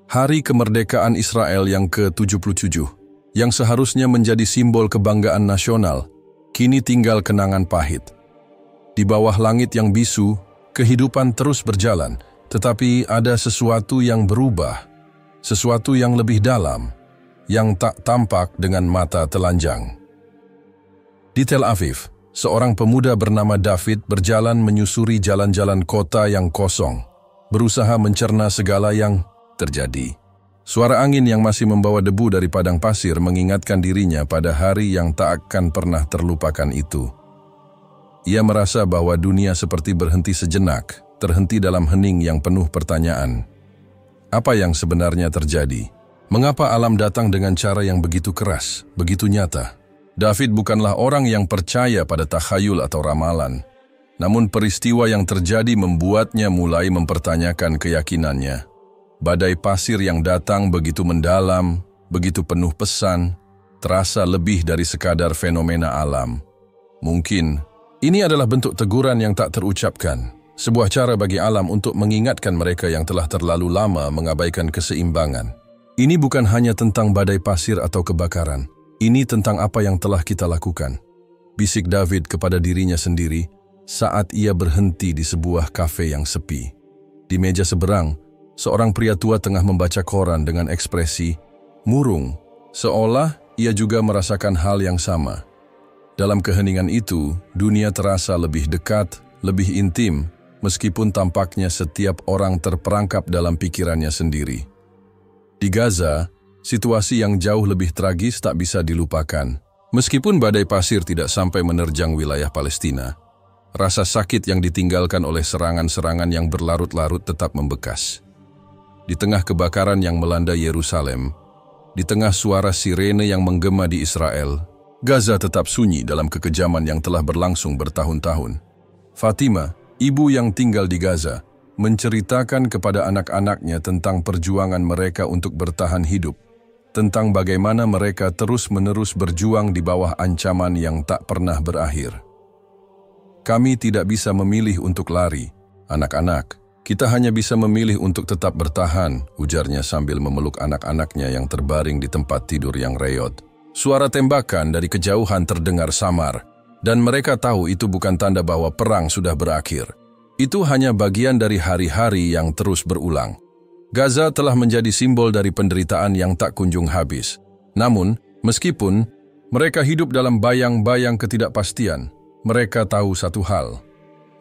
Speaker 1: Hari kemerdekaan Israel yang ke-77, yang seharusnya menjadi simbol kebanggaan nasional, kini tinggal kenangan pahit. Di bawah langit yang bisu, kehidupan terus berjalan, tetapi ada sesuatu yang berubah, sesuatu yang lebih dalam, yang tak tampak dengan mata telanjang. Di Tel Aviv, seorang pemuda bernama David berjalan menyusuri jalan-jalan kota yang kosong, berusaha mencerna segala yang terjadi. Suara angin yang masih membawa debu dari padang pasir mengingatkan dirinya pada hari yang tak akan pernah terlupakan itu. Ia merasa bahwa dunia seperti berhenti sejenak, terhenti dalam hening yang penuh pertanyaan. Apa yang sebenarnya terjadi? Mengapa alam datang dengan cara yang begitu keras, begitu nyata? David bukanlah orang yang percaya pada takhayul atau ramalan. Namun peristiwa yang terjadi membuatnya mulai mempertanyakan keyakinannya. Badai pasir yang datang begitu mendalam, begitu penuh pesan, terasa lebih dari sekadar fenomena alam. Mungkin ini adalah bentuk teguran yang tak terucapkan, sebuah cara bagi alam untuk mengingatkan mereka yang telah terlalu lama mengabaikan keseimbangan. Ini bukan hanya tentang badai pasir atau kebakaran. Ini tentang apa yang telah kita lakukan, bisik David kepada dirinya sendiri saat ia berhenti di sebuah kafe yang sepi. Di meja seberang, seorang pria tua tengah membaca koran dengan ekspresi murung, seolah ia juga merasakan hal yang sama. Dalam keheningan itu, dunia terasa lebih dekat, lebih intim, meskipun tampaknya setiap orang terperangkap dalam pikirannya sendiri. Di Gaza, situasi yang jauh lebih tragis tak bisa dilupakan. Meskipun badai pasir tidak sampai menerjang wilayah Palestina, rasa sakit yang ditinggalkan oleh serangan-serangan yang berlarut-larut tetap membekas. Di tengah kebakaran yang melanda Yerusalem, di tengah suara sirene yang menggema di Israel, Gaza tetap sunyi dalam kekejaman yang telah berlangsung bertahun-tahun. Fatima, ibu yang tinggal di Gaza, menceritakan kepada anak-anaknya tentang perjuangan mereka untuk bertahan hidup, tentang bagaimana mereka terus-menerus berjuang di bawah ancaman yang tak pernah berakhir. Kami tidak bisa memilih untuk lari, anak-anak. Kita hanya bisa memilih untuk tetap bertahan, ujarnya sambil memeluk anak-anaknya yang terbaring di tempat tidur yang reot. Suara tembakan dari kejauhan terdengar samar, dan mereka tahu itu bukan tanda bahwa perang sudah berakhir. Itu hanya bagian dari hari-hari yang terus berulang. Gaza telah menjadi simbol dari penderitaan yang tak kunjung habis. Namun, meskipun mereka hidup dalam bayang-bayang ketidakpastian, mereka tahu satu hal.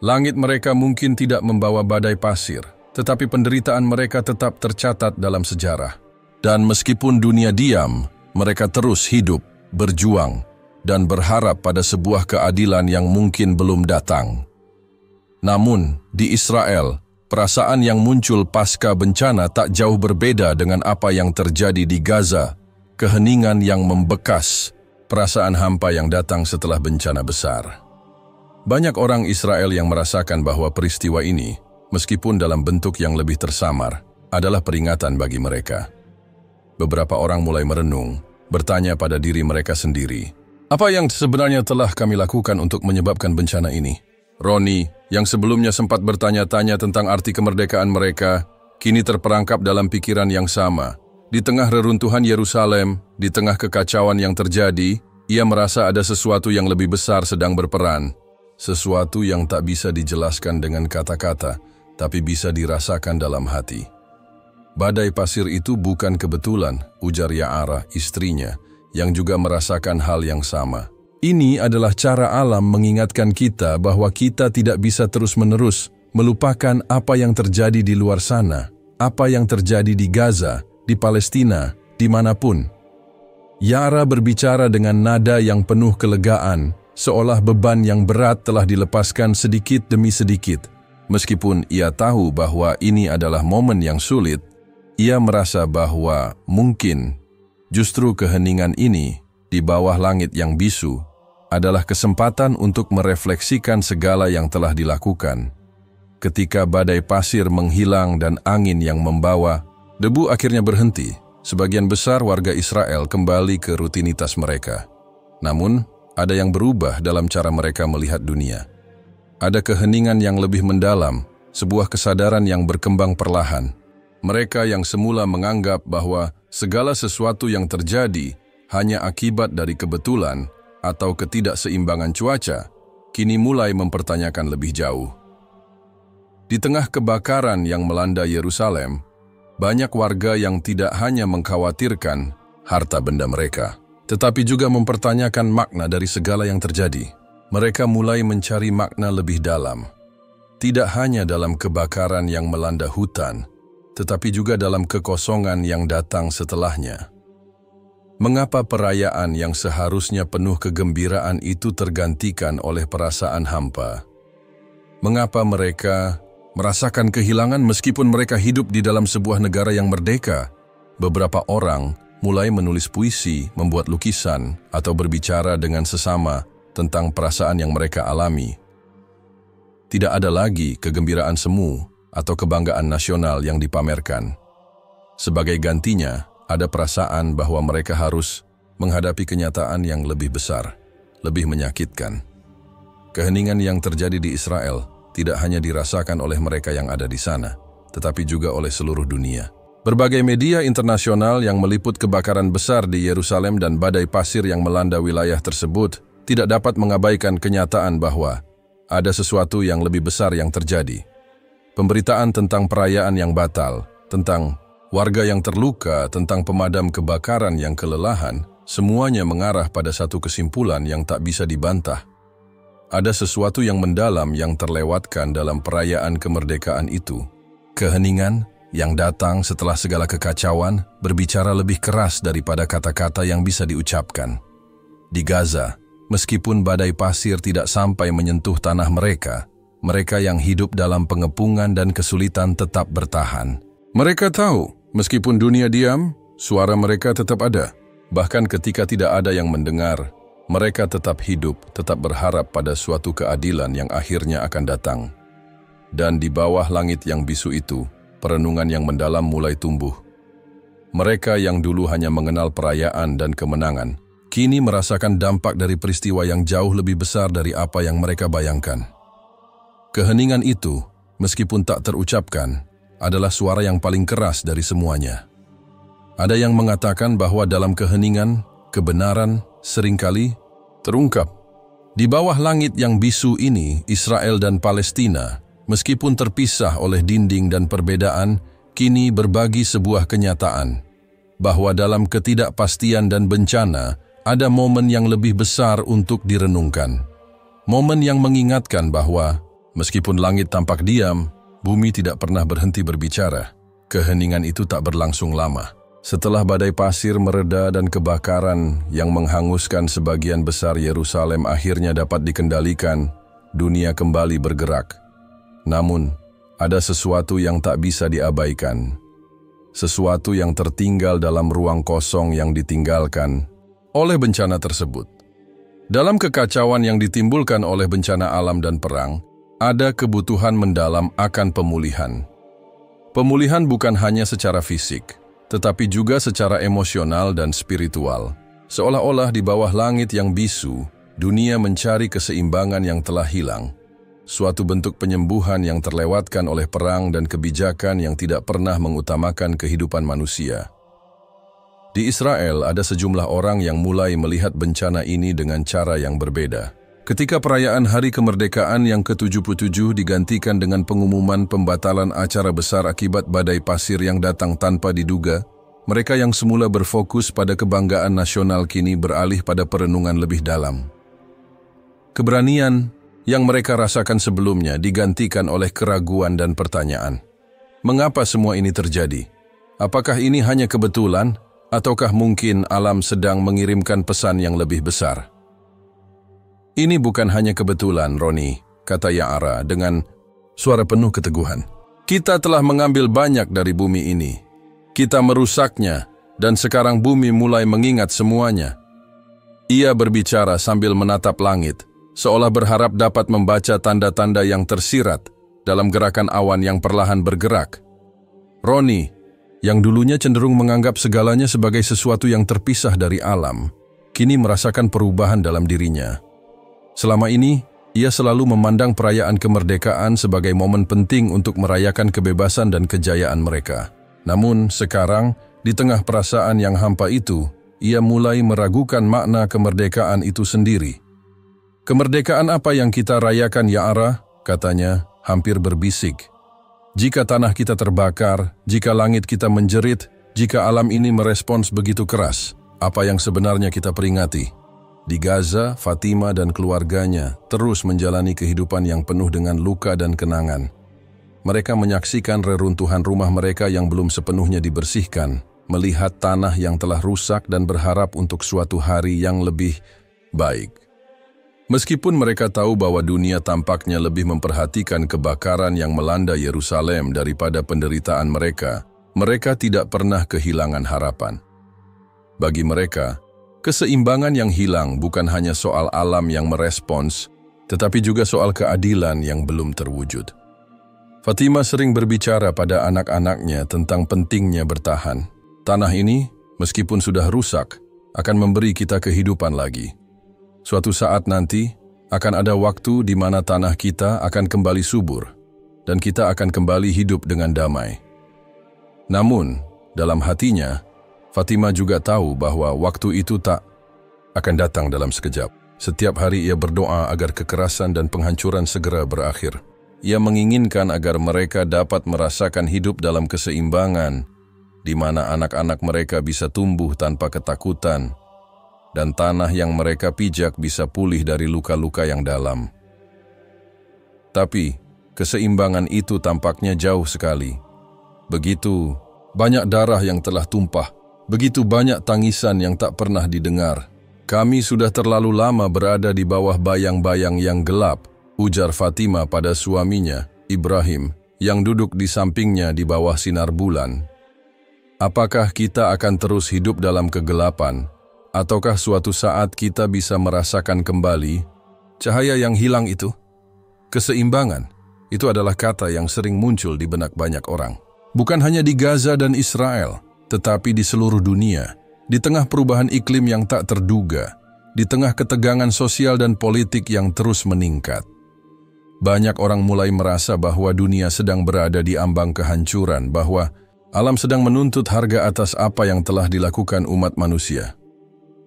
Speaker 1: Langit mereka mungkin tidak membawa badai pasir, tetapi penderitaan mereka tetap tercatat dalam sejarah. Dan meskipun dunia diam, mereka terus hidup, berjuang, dan berharap pada sebuah keadilan yang mungkin belum datang. Namun, di Israel, perasaan yang muncul pasca bencana tak jauh berbeda dengan apa yang terjadi di Gaza. Keheningan yang membekas, perasaan hampa yang datang setelah bencana besar. Banyak orang Israel yang merasakan bahwa peristiwa ini, meskipun dalam bentuk yang lebih tersamar, adalah peringatan bagi mereka. Beberapa orang mulai merenung, bertanya pada diri mereka sendiri, apa yang sebenarnya telah kami lakukan untuk menyebabkan bencana ini? Ronnie, yang sebelumnya sempat bertanya-tanya tentang arti kemerdekaan mereka, kini terperangkap dalam pikiran yang sama. Di tengah reruntuhan Yerusalem, di tengah kekacauan yang terjadi, ia merasa ada sesuatu yang lebih besar sedang berperan. Sesuatu yang tak bisa dijelaskan dengan kata-kata, tapi bisa dirasakan dalam hati. Badai pasir itu bukan kebetulan, ujar Ya'ara, istrinya, yang juga merasakan hal yang sama. Ini adalah cara alam mengingatkan kita bahwa kita tidak bisa terus-menerus melupakan apa yang terjadi di luar sana, apa yang terjadi di Gaza, di Palestina, dimanapun. Ya'ara berbicara dengan nada yang penuh kelegaan, seolah beban yang berat telah dilepaskan sedikit demi sedikit. Meskipun ia tahu bahwa ini adalah momen yang sulit, ia merasa bahwa mungkin justru keheningan ini di bawah langit yang bisu adalah kesempatan untuk merefleksikan segala yang telah dilakukan. Ketika badai pasir menghilang dan angin yang membawa, debu akhirnya berhenti. Sebagian besar warga Israel kembali ke rutinitas mereka. Namun, ada yang berubah dalam cara mereka melihat dunia. Ada keheningan yang lebih mendalam, sebuah kesadaran yang berkembang perlahan. Mereka yang semula menganggap bahwa segala sesuatu yang terjadi hanya akibat dari kebetulan atau ketidakseimbangan cuaca, kini mulai mempertanyakan lebih jauh. Di tengah kebakaran yang melanda Yerusalem, banyak warga yang tidak hanya mengkhawatirkan harta benda mereka, tetapi juga mempertanyakan makna dari segala yang terjadi. Mereka mulai mencari makna lebih dalam. Tidak hanya dalam kebakaran yang melanda hutan, tetapi juga dalam kekosongan yang datang setelahnya. Mengapa perayaan yang seharusnya penuh kegembiraan itu tergantikan oleh perasaan hampa? Mengapa mereka merasakan kehilangan meskipun mereka hidup di dalam sebuah negara yang merdeka? Beberapa orang mulai menulis puisi, membuat lukisan, atau berbicara dengan sesama tentang perasaan yang mereka alami. Tidak ada lagi kegembiraan semu atau kebanggaan nasional yang dipamerkan. Sebagai gantinya, ada perasaan bahwa mereka harus menghadapi kenyataan yang lebih besar, lebih menyakitkan. Keheningan yang terjadi di Israel tidak hanya dirasakan oleh mereka yang ada di sana, tetapi juga oleh seluruh dunia. Berbagai media internasional yang meliput kebakaran besar di Yerusalem dan badai pasir yang melanda wilayah tersebut tidak dapat mengabaikan kenyataan bahwa ada sesuatu yang lebih besar yang terjadi. Pemberitaan tentang perayaan yang batal, tentang warga yang terluka, tentang pemadam kebakaran yang kelelahan, semuanya mengarah pada satu kesimpulan yang tak bisa dibantah. Ada sesuatu yang mendalam yang terlewatkan dalam perayaan kemerdekaan itu. Keheningan yang datang setelah segala kekacauan berbicara lebih keras daripada kata-kata yang bisa diucapkan. Di Gaza, meskipun badai pasir tidak sampai menyentuh tanah mereka, mereka yang hidup dalam pengepungan dan kesulitan tetap bertahan. Mereka tahu, meskipun dunia diam, suara mereka tetap ada. Bahkan ketika tidak ada yang mendengar, mereka tetap hidup, tetap berharap pada suatu keadilan yang akhirnya akan datang. Dan di bawah langit yang bisu itu, perenungan yang mendalam mulai tumbuh. Mereka yang dulu hanya mengenal perayaan dan kemenangan, kini merasakan dampak dari peristiwa yang jauh lebih besar dari apa yang mereka bayangkan. Keheningan itu, meskipun tak terucapkan, adalah suara yang paling keras dari semuanya. Ada yang mengatakan bahwa dalam keheningan, kebenaran seringkali terungkap. Di bawah langit yang bisu ini, Israel dan Palestina, meskipun terpisah oleh dinding dan perbedaan, kini berbagi sebuah kenyataan, bahwa dalam ketidakpastian dan bencana, ada momen yang lebih besar untuk direnungkan. Momen yang mengingatkan bahwa, meskipun langit tampak diam, bumi tidak pernah berhenti berbicara. Keheningan itu tak berlangsung lama. Setelah badai pasir mereda dan kebakaran yang menghanguskan sebagian besar Yerusalem akhirnya dapat dikendalikan, dunia kembali bergerak. Namun, ada sesuatu yang tak bisa diabaikan. Sesuatu yang tertinggal dalam ruang kosong yang ditinggalkan oleh bencana tersebut. Dalam kekacauan yang ditimbulkan oleh bencana alam dan perang, ada kebutuhan mendalam akan pemulihan. Pemulihan bukan hanya secara fisik, tetapi juga secara emosional dan spiritual. Seolah-olah di bawah langit yang bisu, dunia mencari keseimbangan yang telah hilang. Suatu bentuk penyembuhan yang terlewatkan oleh perang dan kebijakan yang tidak pernah mengutamakan kehidupan manusia. Di Israel ada sejumlah orang yang mulai melihat bencana ini dengan cara yang berbeda. Ketika perayaan Hari Kemerdekaan yang ke-77 digantikan dengan pengumuman pembatalan acara besar akibat badai pasir yang datang tanpa diduga, mereka yang semula berfokus pada kebanggaan nasional kini beralih pada perenungan lebih dalam. Keberanian yang mereka rasakan sebelumnya digantikan oleh keraguan dan pertanyaan. Mengapa semua ini terjadi? Apakah ini hanya kebetulan, ataukah mungkin alam sedang mengirimkan pesan yang lebih besar? Ini bukan hanya kebetulan, Roni, kata Ya'ara dengan suara penuh keteguhan. Kita telah mengambil banyak dari bumi ini. Kita merusaknya, dan sekarang bumi mulai mengingat semuanya. Ia berbicara sambil menatap langit, seolah berharap dapat membaca tanda-tanda yang tersirat dalam gerakan awan yang perlahan bergerak. Roni, yang dulunya cenderung menganggap segalanya sebagai sesuatu yang terpisah dari alam, kini merasakan perubahan dalam dirinya. Selama ini, ia selalu memandang perayaan kemerdekaan sebagai momen penting untuk merayakan kebebasan dan kejayaan mereka. Namun, sekarang, di tengah perasaan yang hampa itu, ia mulai meragukan makna kemerdekaan itu sendiri. Kemerdekaan apa yang kita rayakan, Ya'ara? Katanya, hampir berbisik. Jika tanah kita terbakar, jika langit kita menjerit, jika alam ini merespons begitu keras, apa yang sebenarnya kita peringati? Di Gaza, Fatima dan keluarganya terus menjalani kehidupan yang penuh dengan luka dan kenangan. Mereka menyaksikan reruntuhan rumah mereka yang belum sepenuhnya dibersihkan, melihat tanah yang telah rusak dan berharap untuk suatu hari yang lebih baik. Meskipun mereka tahu bahwa dunia tampaknya lebih memperhatikan kebakaran yang melanda Yerusalem daripada penderitaan mereka, mereka tidak pernah kehilangan harapan. Bagi mereka, keseimbangan yang hilang bukan hanya soal alam yang merespons, tetapi juga soal keadilan yang belum terwujud. Fatima sering berbicara pada anak-anaknya tentang pentingnya bertahan. Tanah ini, meskipun sudah rusak, akan memberi kita kehidupan lagi. Suatu saat nanti, akan ada waktu di mana tanah kita akan kembali subur, dan kita akan kembali hidup dengan damai. Namun, dalam hatinya, Fatima juga tahu bahwa waktu itu tak akan datang dalam sekejap. Setiap hari ia berdoa agar kekerasan dan penghancuran segera berakhir. Ia menginginkan agar mereka dapat merasakan hidup dalam keseimbangan, di mana anak-anak mereka bisa tumbuh tanpa ketakutan, dan tanah yang mereka pijak bisa pulih dari luka-luka yang dalam. Tapi, keseimbangan itu tampaknya jauh sekali. Begitu banyak darah yang telah tumpah, begitu banyak tangisan yang tak pernah didengar. Kami sudah terlalu lama berada di bawah bayang-bayang yang gelap, ujar Fatima pada suaminya, Ibrahim, yang duduk di sampingnya di bawah sinar bulan. Apakah kita akan terus hidup dalam kegelapan, ataukah suatu saat kita bisa merasakan kembali cahaya yang hilang itu? Keseimbangan, itu adalah kata yang sering muncul di benak banyak orang. Bukan hanya di Gaza dan Israel, tetapi di seluruh dunia, di tengah perubahan iklim yang tak terduga, di tengah ketegangan sosial dan politik yang terus meningkat. Banyak orang mulai merasa bahwa dunia sedang berada di ambang kehancuran, bahwa alam sedang menuntut harga atas apa yang telah dilakukan umat manusia.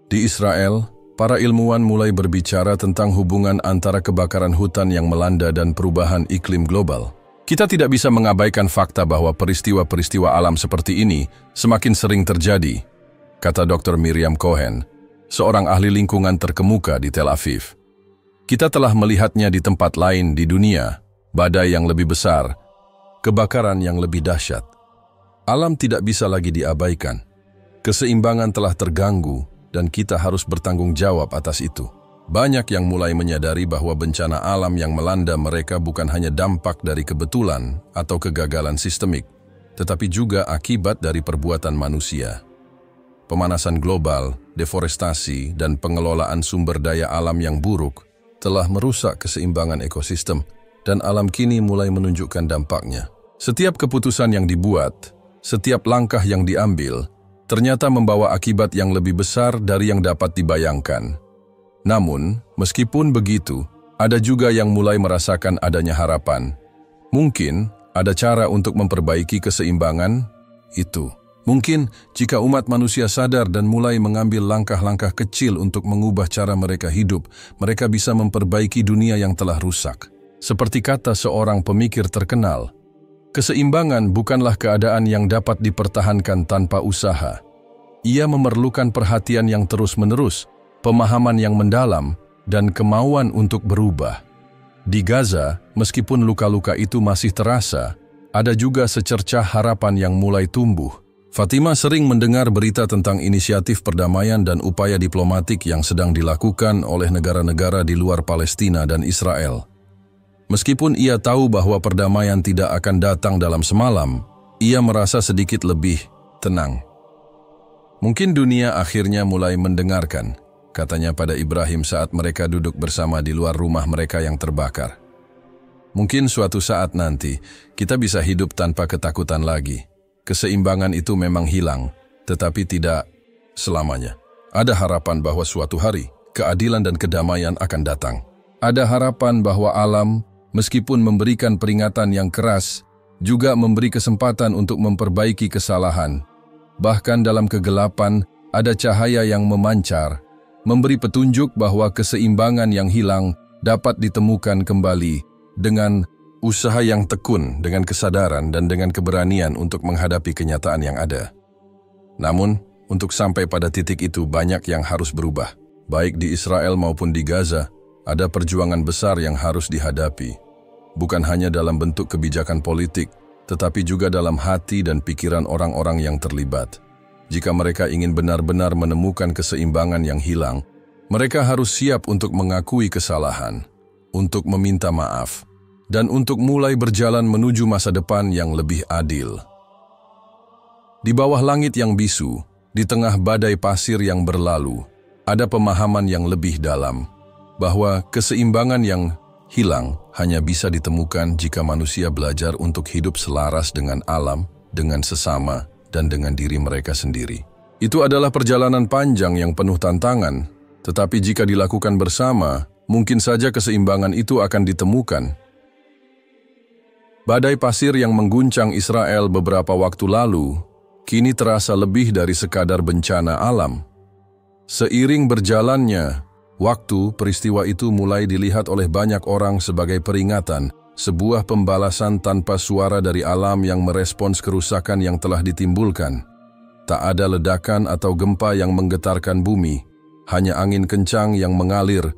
Speaker 1: Di Israel, para ilmuwan mulai berbicara tentang hubungan antara kebakaran hutan yang melanda dan perubahan iklim global. Kita tidak bisa mengabaikan fakta bahwa peristiwa-peristiwa alam seperti ini semakin sering terjadi, kata Dr. Miriam Cohen, seorang ahli lingkungan terkemuka di Tel Aviv. Kita telah melihatnya di tempat lain di dunia, badai yang lebih besar, kebakaran yang lebih dahsyat. Alam tidak bisa lagi diabaikan. Keseimbangan telah terganggu, dan kita harus bertanggung jawab atas itu. Banyak yang mulai menyadari bahwa bencana alam yang melanda mereka bukan hanya dampak dari kebetulan atau kegagalan sistemik, tetapi juga akibat dari perbuatan manusia. Pemanasan global, deforestasi, dan pengelolaan sumber daya alam yang buruk telah merusak keseimbangan ekosistem, dan alam kini mulai menunjukkan dampaknya. Setiap keputusan yang dibuat, setiap langkah yang diambil, ternyata membawa akibat yang lebih besar dari yang dapat dibayangkan. Namun, meskipun begitu, ada juga yang mulai merasakan adanya harapan. Mungkin ada cara untuk memperbaiki keseimbangan itu. Mungkin jika umat manusia sadar dan mulai mengambil langkah-langkah kecil untuk mengubah cara mereka hidup, mereka bisa memperbaiki dunia yang telah rusak. Seperti kata seorang pemikir terkenal, keseimbangan bukanlah keadaan yang dapat dipertahankan tanpa usaha. Ia memerlukan perhatian yang terus-menerus, pemahaman yang mendalam, dan kemauan untuk berubah. Di Gaza, meskipun luka-luka itu masih terasa, ada juga secercah harapan yang mulai tumbuh. Fatima sering mendengar berita tentang inisiatif perdamaian dan upaya diplomatik yang sedang dilakukan oleh negara-negara di luar Palestina dan Israel. Meskipun ia tahu bahwa perdamaian tidak akan datang dalam semalam, ia merasa sedikit lebih tenang. Mungkin dunia akhirnya mulai mendengarkan, katanya pada Ibrahim saat mereka duduk bersama di luar rumah mereka yang terbakar. Mungkin suatu saat nanti, kita bisa hidup tanpa ketakutan lagi. Keseimbangan itu memang hilang, tetapi tidak selamanya. Ada harapan bahwa suatu hari, keadilan dan kedamaian akan datang. Ada harapan bahwa alam, meskipun memberikan peringatan yang keras, juga memberi kesempatan untuk memperbaiki kesalahan. Bahkan dalam kegelapan, ada cahaya yang memancar, memberi petunjuk bahwa keseimbangan yang hilang dapat ditemukan kembali dengan usaha yang tekun, dengan kesadaran dan dengan keberanian untuk menghadapi kenyataan yang ada. Namun, untuk sampai pada titik itu banyak yang harus berubah. Baik di Israel maupun di Gaza, ada perjuangan besar yang harus dihadapi. Bukan hanya dalam bentuk kebijakan politik, tetapi juga dalam hati dan pikiran orang-orang yang terlibat. Jika mereka ingin benar-benar menemukan keseimbangan yang hilang, mereka harus siap untuk mengakui kesalahan, untuk meminta maaf, dan untuk mulai berjalan menuju masa depan yang lebih adil. Di bawah langit yang bisu, di tengah badai pasir yang berlalu, ada pemahaman yang lebih dalam, bahwa keseimbangan yang hilang hanya bisa ditemukan jika manusia belajar untuk hidup selaras dengan alam, dengan sesama, dan dengan diri mereka sendiri. Itu adalah perjalanan panjang yang penuh tantangan, tetapi jika dilakukan bersama, mungkin saja keseimbangan itu akan ditemukan. Badai pasir yang mengguncang Israel beberapa waktu lalu, kini terasa lebih dari sekadar bencana alam. Seiring berjalannya waktu, peristiwa itu mulai dilihat oleh banyak orang sebagai peringatan, sebuah pembalasan tanpa suara dari alam yang merespons kerusakan yang telah ditimbulkan. Tak ada ledakan atau gempa yang menggetarkan bumi, hanya angin kencang yang mengalir,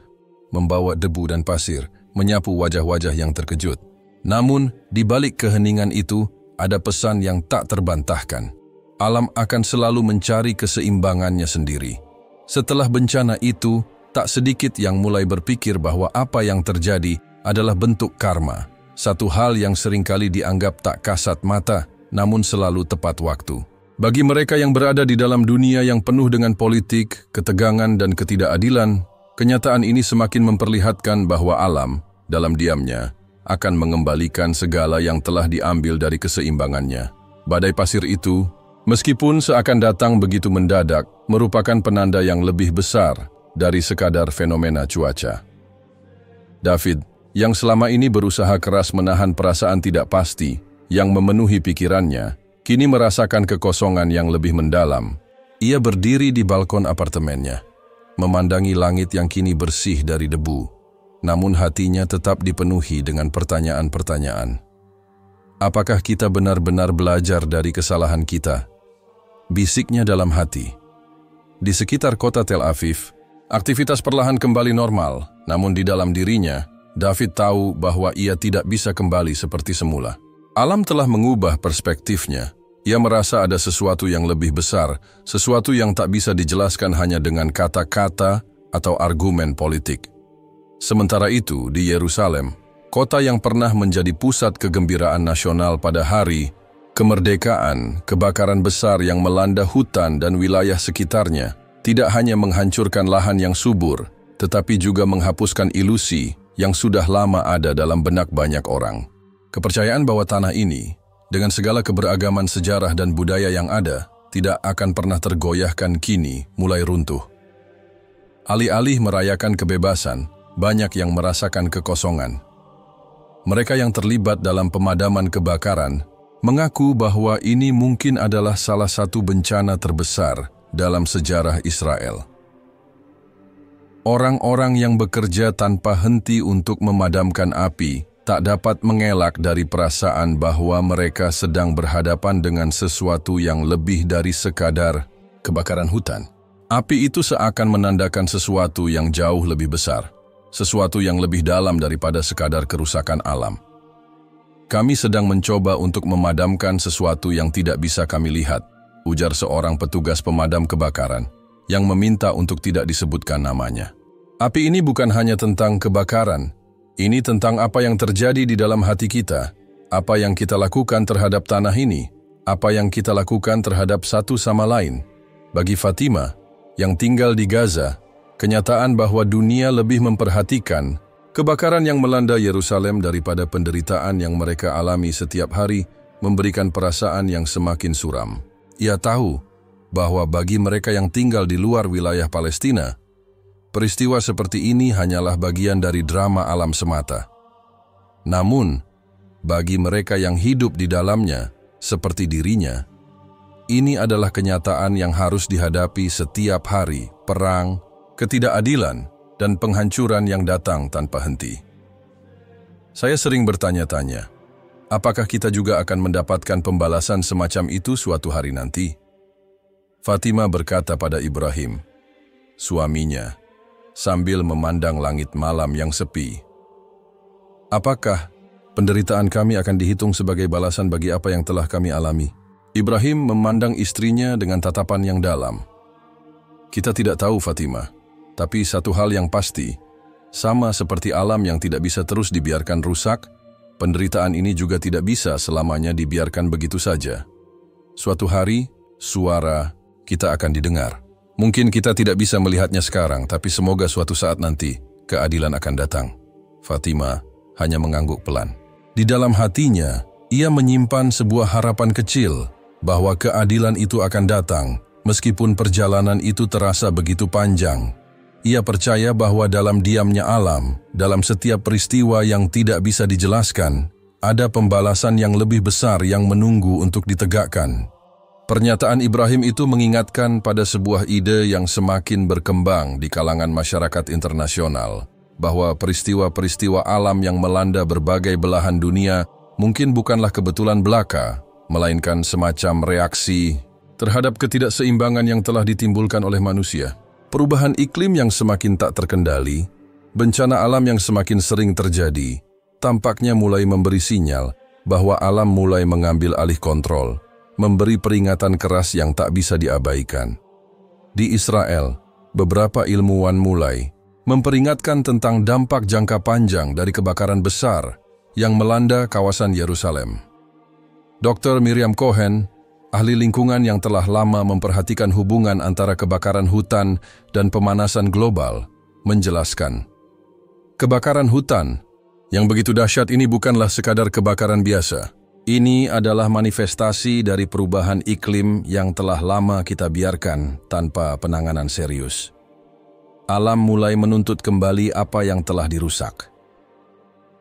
Speaker 1: membawa debu dan pasir, menyapu wajah-wajah yang terkejut. Namun, di balik keheningan itu, ada pesan yang tak terbantahkan. Alam akan selalu mencari keseimbangannya sendiri. Setelah bencana itu, tak sedikit yang mulai berpikir bahwa apa yang terjadi adalah bentuk karma, satu hal yang seringkali dianggap tak kasat mata, namun selalu tepat waktu. Bagi mereka yang berada di dalam dunia yang penuh dengan politik, ketegangan, dan ketidakadilan, kenyataan ini semakin memperlihatkan bahwa alam, dalam diamnya, akan mengembalikan segala yang telah diambil dari keseimbangannya. Badai pasir itu, meskipun seakan datang begitu mendadak, merupakan penanda yang lebih besar dari sekadar fenomena cuaca. David, yang selama ini berusaha keras menahan perasaan tidak pasti yang memenuhi pikirannya, kini merasakan kekosongan yang lebih mendalam. Ia berdiri di balkon apartemennya, memandangi langit yang kini bersih dari debu, namun hatinya tetap dipenuhi dengan pertanyaan-pertanyaan. Apakah kita benar-benar belajar dari kesalahan kita? Bisiknya dalam hati. Di sekitar kota Tel Aviv, aktivitas perlahan kembali normal, namun di dalam dirinya, David tahu bahwa ia tidak bisa kembali seperti semula. Alam telah mengubah perspektifnya. Ia merasa ada sesuatu yang lebih besar, sesuatu yang tak bisa dijelaskan hanya dengan kata-kata atau argumen politik. Sementara itu, di Yerusalem, kota yang pernah menjadi pusat kegembiraan nasional pada hari kemerdekaan, kebakaran besar yang melanda hutan dan wilayah sekitarnya, tidak hanya menghancurkan lahan yang subur, tetapi juga menghapuskan ilusi yang sudah lama ada dalam benak banyak orang. Kepercayaan bahwa tanah ini, dengan segala keberagaman sejarah dan budaya yang ada, tidak akan pernah tergoyahkan kini mulai runtuh. Alih-alih merayakan kebebasan, banyak yang merasakan kekosongan. Mereka yang terlibat dalam pemadaman kebakaran mengaku bahwa ini mungkin adalah salah satu bencana terbesar dalam sejarah Israel. Orang-orang yang bekerja tanpa henti untuk memadamkan api tak dapat mengelak dari perasaan bahwa mereka sedang berhadapan dengan sesuatu yang lebih dari sekadar kebakaran hutan. Api itu seakan menandakan sesuatu yang jauh lebih besar, sesuatu yang lebih dalam daripada sekadar kerusakan alam. Kami sedang mencoba untuk memadamkan sesuatu yang tidak bisa kami lihat, ujar seorang petugas pemadam kebakaran yang meminta untuk tidak disebutkan namanya. Api ini bukan hanya tentang kebakaran, ini tentang apa yang terjadi di dalam hati kita, apa yang kita lakukan terhadap tanah ini, apa yang kita lakukan terhadap satu sama lain. Bagi Fatima, yang tinggal di Gaza, kenyataan bahwa dunia lebih memperhatikan kebakaran yang melanda Yerusalem daripada penderitaan yang mereka alami setiap hari memberikan perasaan yang semakin suram. Ia tahu bahwa bagi mereka yang tinggal di luar wilayah Palestina, peristiwa seperti ini hanyalah bagian dari drama alam semata. Namun, bagi mereka yang hidup di dalamnya, seperti dirinya, ini adalah kenyataan yang harus dihadapi setiap hari, perang, ketidakadilan, dan penghancuran yang datang tanpa henti. Saya sering bertanya-tanya, apakah kita juga akan mendapatkan pembalasan semacam itu suatu hari nanti? Fatima berkata pada Ibrahim, suaminya, sambil memandang langit malam yang sepi. Apakah penderitaan kami akan dihitung sebagai balasan bagi apa yang telah kami alami? Ibrahim memandang istrinya dengan tatapan yang dalam. Kita tidak tahu, Fatima, tapi satu hal yang pasti, sama seperti alam yang tidak bisa terus dibiarkan rusak, penderitaan ini juga tidak bisa selamanya dibiarkan begitu saja. Suatu hari, suara kita akan didengar. Mungkin kita tidak bisa melihatnya sekarang, tapi semoga suatu saat nanti keadilan akan datang. Fatima hanya mengangguk pelan. Di dalam hatinya, ia menyimpan sebuah harapan kecil bahwa keadilan itu akan datang, meskipun perjalanan itu terasa begitu panjang. Ia percaya bahwa dalam diamnya alam, dalam setiap peristiwa yang tidak bisa dijelaskan, ada pembalasan yang lebih besar yang menunggu untuk ditegakkan. Pernyataan Ibrahim itu mengingatkan pada sebuah ide yang semakin berkembang di kalangan masyarakat internasional, bahwa peristiwa-peristiwa alam yang melanda berbagai belahan dunia mungkin bukanlah kebetulan belaka, melainkan semacam reaksi terhadap ketidakseimbangan yang telah ditimbulkan oleh manusia. Perubahan iklim yang semakin tak terkendali, bencana alam yang semakin sering terjadi, tampaknya mulai memberi sinyal bahwa alam mulai mengambil alih kontrol, memberi peringatan keras yang tak bisa diabaikan. Di Israel, beberapa ilmuwan mulai memperingatkan tentang dampak jangka panjang dari kebakaran besar yang melanda kawasan Yerusalem. Dr. Miriam Cohen, ahli lingkungan yang telah lama memperhatikan hubungan antara kebakaran hutan dan pemanasan global, menjelaskan, kebakaran hutan yang begitu dahsyat ini bukanlah sekadar kebakaran biasa. Ini adalah manifestasi dari perubahan iklim yang telah lama kita biarkan tanpa penanganan serius. Alam mulai menuntut kembali apa yang telah dirusak.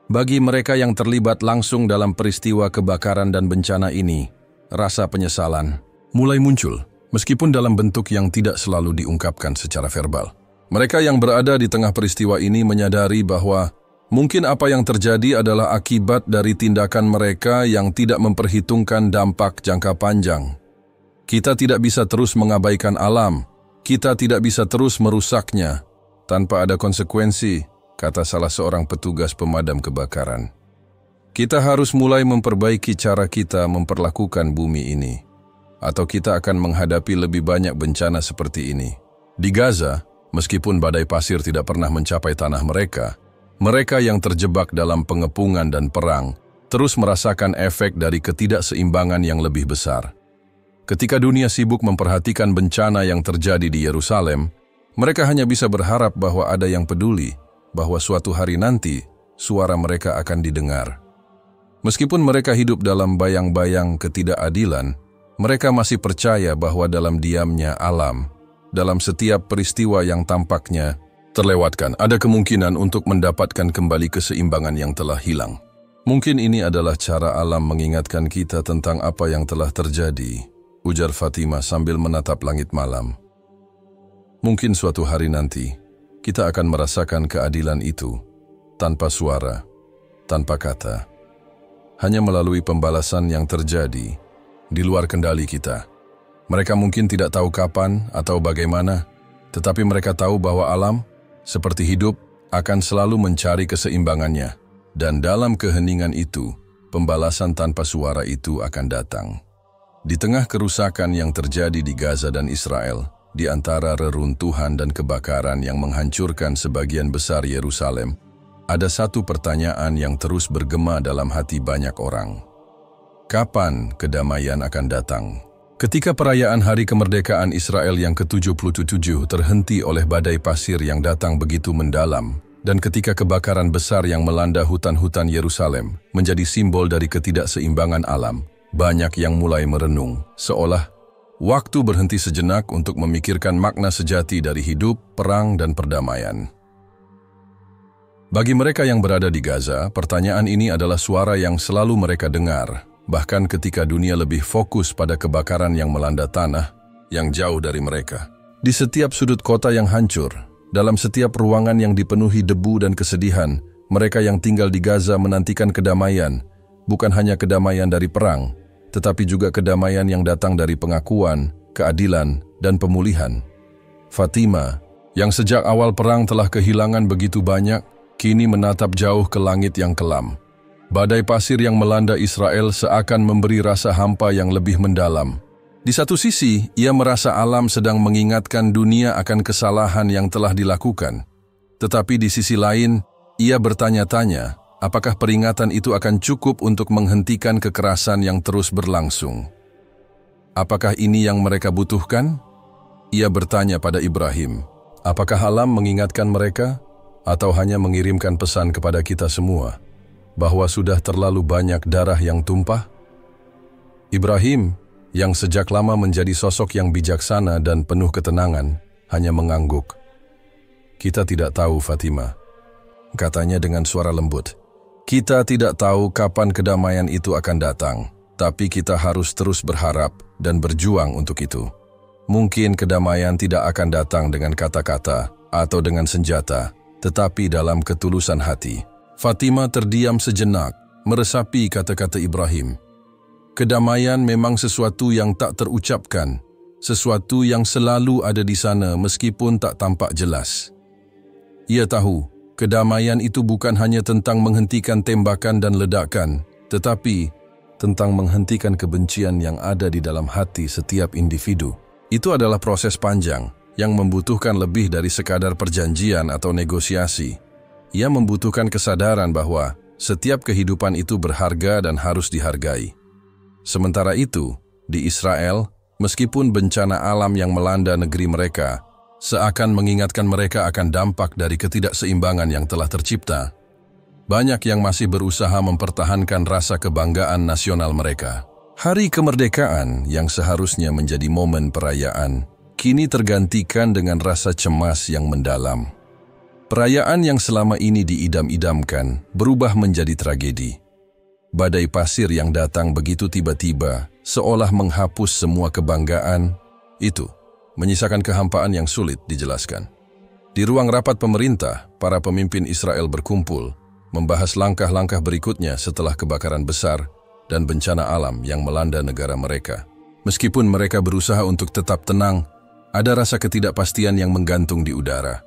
Speaker 1: Bagi mereka yang terlibat langsung dalam peristiwa kebakaran dan bencana ini, rasa penyesalan mulai muncul, meskipun dalam bentuk yang tidak selalu diungkapkan secara verbal. Mereka yang berada di tengah peristiwa ini menyadari bahwa mungkin apa yang terjadi adalah akibat dari tindakan mereka yang tidak memperhitungkan dampak jangka panjang. Kita tidak bisa terus mengabaikan alam, kita tidak bisa terus merusaknya tanpa ada konsekuensi, kata salah seorang petugas pemadam kebakaran. Kita harus mulai memperbaiki cara kita memperlakukan bumi ini, atau kita akan menghadapi lebih banyak bencana seperti ini. Di Gaza, meskipun badai pasir tidak pernah mencapai tanah mereka, mereka yang terjebak dalam pengepungan dan perang terus merasakan efek dari ketidakseimbangan yang lebih besar. Ketika dunia sibuk memperhatikan bencana yang terjadi di Yerusalem, mereka hanya bisa berharap bahwa ada yang peduli, bahwa suatu hari nanti suara mereka akan didengar. Meskipun mereka hidup dalam bayang-bayang ketidakadilan, mereka masih percaya bahwa dalam diamnya alam, dalam setiap peristiwa yang tampaknya terlewatkan, ada kemungkinan untuk mendapatkan kembali keseimbangan yang telah hilang. Mungkin ini adalah cara alam mengingatkan kita tentang apa yang telah terjadi, ujar Fatimah sambil menatap langit malam. Mungkin suatu hari nanti, kita akan merasakan keadilan itu, tanpa suara, tanpa kata. Hanya melalui pembalasan yang terjadi, di luar kendali kita. Mereka mungkin tidak tahu kapan atau bagaimana, tetapi mereka tahu bahwa alam, seperti hidup, akan selalu mencari keseimbangannya. Dan dalam keheningan itu, pembalasan tanpa suara itu akan datang. Di tengah kerusakan yang terjadi di Gaza dan Israel, di antara reruntuhan dan kebakaran yang menghancurkan sebagian besar Yerusalem, ada satu pertanyaan yang terus bergema dalam hati banyak orang. Kapan kedamaian akan datang? Ketika perayaan Hari Kemerdekaan Israel yang ke-77 terhenti oleh badai pasir yang datang begitu mendalam, dan ketika kebakaran besar yang melanda hutan-hutan Yerusalem menjadi simbol dari ketidakseimbangan alam, banyak yang mulai merenung, seolah waktu berhenti sejenak untuk memikirkan makna sejati dari hidup, perang, dan perdamaian. Bagi mereka yang berada di Gaza, pertanyaan ini adalah suara yang selalu mereka dengar, bahkan ketika dunia lebih fokus pada kebakaran yang melanda tanah yang jauh dari mereka. Di setiap sudut kota yang hancur, dalam setiap ruangan yang dipenuhi debu dan kesedihan, mereka yang tinggal di Gaza menantikan kedamaian, bukan hanya kedamaian dari perang, tetapi juga kedamaian yang datang dari pengakuan, keadilan, dan pemulihan. Fatimah, yang sejak awal perang telah kehilangan begitu banyak, kini menatap jauh ke langit yang kelam. Badai pasir yang melanda Israel seakan memberi rasa hampa yang lebih mendalam. Di satu sisi, ia merasa alam sedang mengingatkan dunia akan kesalahan yang telah dilakukan. Tetapi di sisi lain, ia bertanya-tanya, apakah peringatan itu akan cukup untuk menghentikan kekerasan yang terus berlangsung? Apakah ini yang mereka butuhkan? Ia bertanya pada Ibrahim, apakah alam mengingatkan mereka? Atau hanya mengirimkan pesan kepada kita semua, bahwa sudah terlalu banyak darah yang tumpah? Ibrahim, yang sejak lama menjadi sosok yang bijaksana dan penuh ketenangan, hanya mengangguk. Kita tidak tahu, Fatimah, katanya dengan suara lembut. Kita tidak tahu kapan kedamaian itu akan datang, tapi kita harus terus berharap dan berjuang untuk itu. Mungkin kedamaian tidak akan datang dengan kata-kata atau dengan senjata, tetapi dalam ketulusan hati. Fatimah terdiam sejenak, meresapi kata-kata Ibrahim. Kedamaian memang sesuatu yang tak terucapkan, sesuatu yang selalu ada di sana meskipun tak tampak jelas. Ia tahu, kedamaian itu bukan hanya tentang menghentikan tembakan dan ledakan, tetapi tentang menghentikan kebencian yang ada di dalam hati setiap individu. Itu adalah proses panjang, yang membutuhkan lebih dari sekadar perjanjian atau negosiasi. Ia membutuhkan kesadaran bahwa setiap kehidupan itu berharga dan harus dihargai. Sementara itu, di Israel, meskipun bencana alam yang melanda negeri mereka seakan mengingatkan mereka akan dampak dari ketidakseimbangan yang telah tercipta, banyak yang masih berusaha mempertahankan rasa kebanggaan nasional mereka. Hari kemerdekaan yang seharusnya menjadi momen perayaan, kini tergantikan dengan rasa cemas yang mendalam. Perayaan yang selama ini diidam-idamkan berubah menjadi tragedi. Badai pasir yang datang begitu tiba-tiba, seolah menghapus semua kebanggaan, itu menyisakan kehampaan yang sulit dijelaskan. Di ruang rapat pemerintah, para pemimpin Israel berkumpul, membahas langkah-langkah berikutnya setelah kebakaran besar dan bencana alam yang melanda negara mereka. Meskipun mereka berusaha untuk tetap tenang, ada rasa ketidakpastian yang menggantung di udara.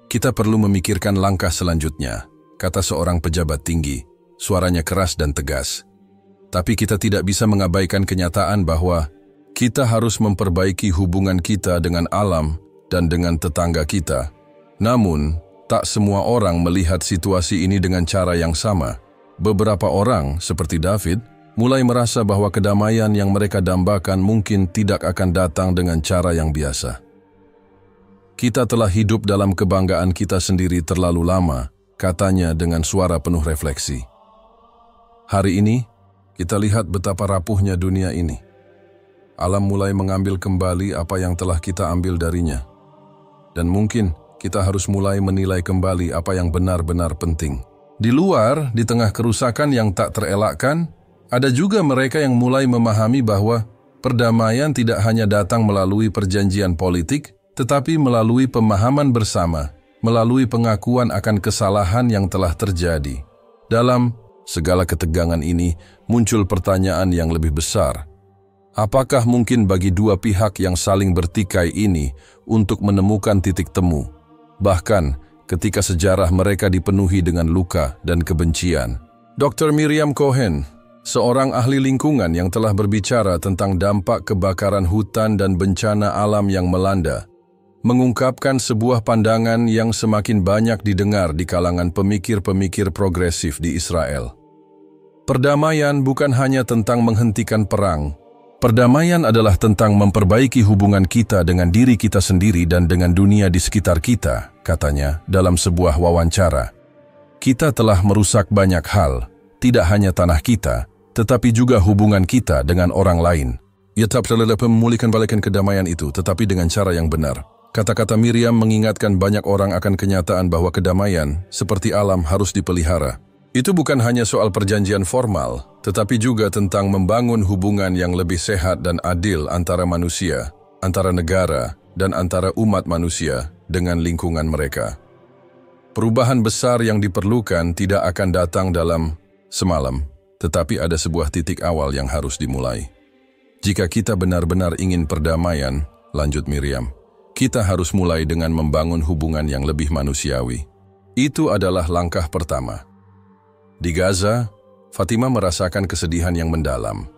Speaker 1: Kita perlu memikirkan langkah selanjutnya, kata seorang pejabat tinggi, suaranya keras dan tegas. Tapi kita tidak bisa mengabaikan kenyataan bahwa kita harus memperbaiki hubungan kita dengan alam dan dengan tetangga kita. Namun, tak semua orang melihat situasi ini dengan cara yang sama. Beberapa orang, seperti David, mulai merasa bahwa kedamaian yang mereka dambakan mungkin tidak akan datang dengan cara yang biasa. Kita telah hidup dalam kebanggaan kita sendiri terlalu lama, katanya dengan suara penuh refleksi. Hari ini, kita lihat betapa rapuhnya dunia ini. Alam mulai mengambil kembali apa yang telah kita ambil darinya. Dan mungkin kita harus mulai menilai kembali apa yang benar-benar penting. Di luar, di tengah kerusakan yang tak terelakkan, ada juga mereka yang mulai memahami bahwa perdamaian tidak hanya datang melalui perjanjian politik, tetapi melalui pemahaman bersama, melalui pengakuan akan kesalahan yang telah terjadi. Dalam segala ketegangan ini, muncul pertanyaan yang lebih besar. Apakah mungkin bagi dua pihak yang saling bertikai ini untuk menemukan titik temu? Bahkan ketika sejarah mereka dipenuhi dengan luka dan kebencian. Dr. Miriam Cohen, seorang ahli lingkungan yang telah berbicara tentang dampak kebakaran hutan dan bencana alam yang melanda, mengungkapkan sebuah pandangan yang semakin banyak didengar di kalangan pemikir-pemikir progresif di Israel. Perdamaian bukan hanya tentang menghentikan perang. Perdamaian adalah tentang memperbaiki hubungan kita dengan diri kita sendiri dan dengan dunia di sekitar kita, katanya dalam sebuah wawancara. Kita telah merusak banyak hal, tidak hanya tanah kita, tetapi juga hubungan kita dengan orang lain. Ia tak perlu memulihkan balikan kedamaian itu, tetapi dengan cara yang benar. Kata-kata Miriam mengingatkan banyak orang akan kenyataan bahwa kedamaian, seperti alam, harus dipelihara. Itu bukan hanya soal perjanjian formal, tetapi juga tentang membangun hubungan yang lebih sehat dan adil antara manusia, antara negara, dan antara umat manusia dengan lingkungan mereka. Perubahan besar yang diperlukan tidak akan datang dalam semalam, tetapi ada sebuah titik awal yang harus dimulai. Jika kita benar-benar ingin perdamaian, lanjut Miriam, kita harus mulai dengan membangun hubungan yang lebih manusiawi. Itu adalah langkah pertama. Di Gaza, Fatima merasakan kesedihan yang mendalam.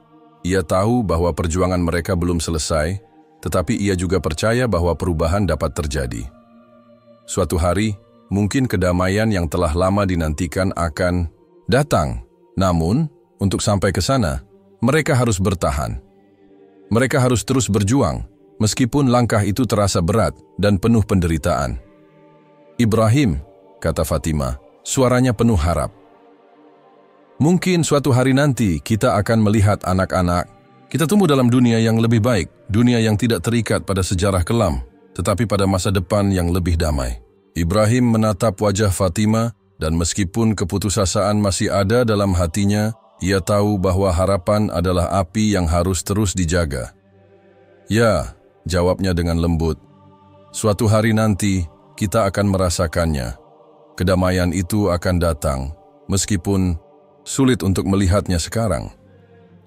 Speaker 1: Ia tahu bahwa perjuangan mereka belum selesai, tetapi ia juga percaya bahwa perubahan dapat terjadi. Suatu hari, mungkin kedamaian yang telah lama dinantikan akan datang. Namun, untuk sampai ke sana, mereka harus bertahan. Mereka harus terus berjuang, meskipun langkah itu terasa berat dan penuh penderitaan. Ibrahim, kata Fatima, suaranya penuh harap. Mungkin suatu hari nanti kita akan melihat anak-anak. Kita tumbuh dalam dunia yang lebih baik, dunia yang tidak terikat pada sejarah kelam, tetapi pada masa depan yang lebih damai. Ibrahim menatap wajah Fatima, dan meskipun keputusasaan masih ada dalam hatinya, ia tahu bahwa harapan adalah api yang harus terus dijaga. Ya, jawabnya dengan lembut. Suatu hari nanti, kita akan merasakannya. Kedamaian itu akan datang, meskipun sulit untuk melihatnya sekarang.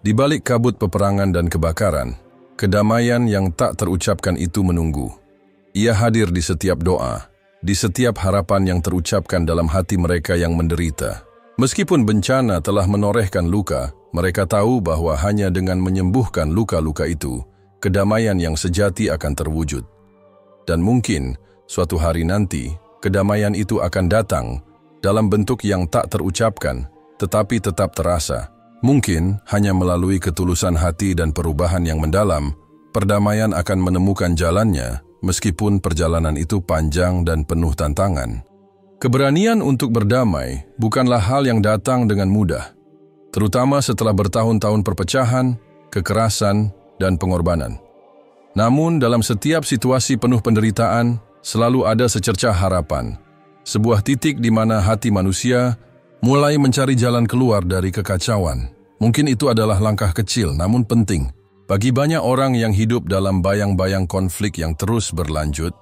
Speaker 1: Di balik kabut peperangan dan kebakaran, kedamaian yang tak terucapkan itu menunggu. Ia hadir di setiap doa, di setiap harapan yang terucapkan dalam hati mereka yang menderita. Meskipun bencana telah menorehkan luka, mereka tahu bahwa hanya dengan menyembuhkan luka-luka itu, kedamaian yang sejati akan terwujud. Dan mungkin, suatu hari nanti, kedamaian itu akan datang dalam bentuk yang tak terucapkan, tetapi tetap terasa. Mungkin hanya melalui ketulusan hati dan perubahan yang mendalam, perdamaian akan menemukan jalannya, meskipun perjalanan itu panjang dan penuh tantangan. Keberanian untuk berdamai bukanlah hal yang datang dengan mudah, terutama setelah bertahun-tahun perpecahan, kekerasan, dan pengorbanan. Namun dalam setiap situasi penuh penderitaan, selalu ada secercah harapan, sebuah titik di mana hati manusia mulai mencari jalan keluar dari kekacauan. Mungkin itu adalah langkah kecil namun penting. Bagi banyak orang yang hidup dalam bayang-bayang konflik yang terus berlanjut,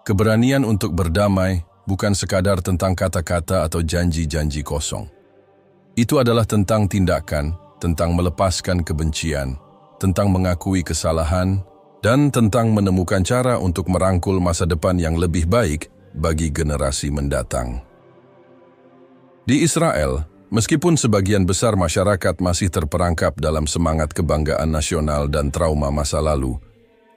Speaker 1: keberanian untuk berdamai bukan sekadar tentang kata-kata atau janji-janji kosong. Itu adalah tentang tindakan, tentang melepaskan kebencian, tentang mengakui kesalahan, dan tentang menemukan cara untuk merangkul masa depan yang lebih baik bagi generasi mendatang. Di Israel, meskipun sebagian besar masyarakat masih terperangkap dalam semangat kebanggaan nasional dan trauma masa lalu,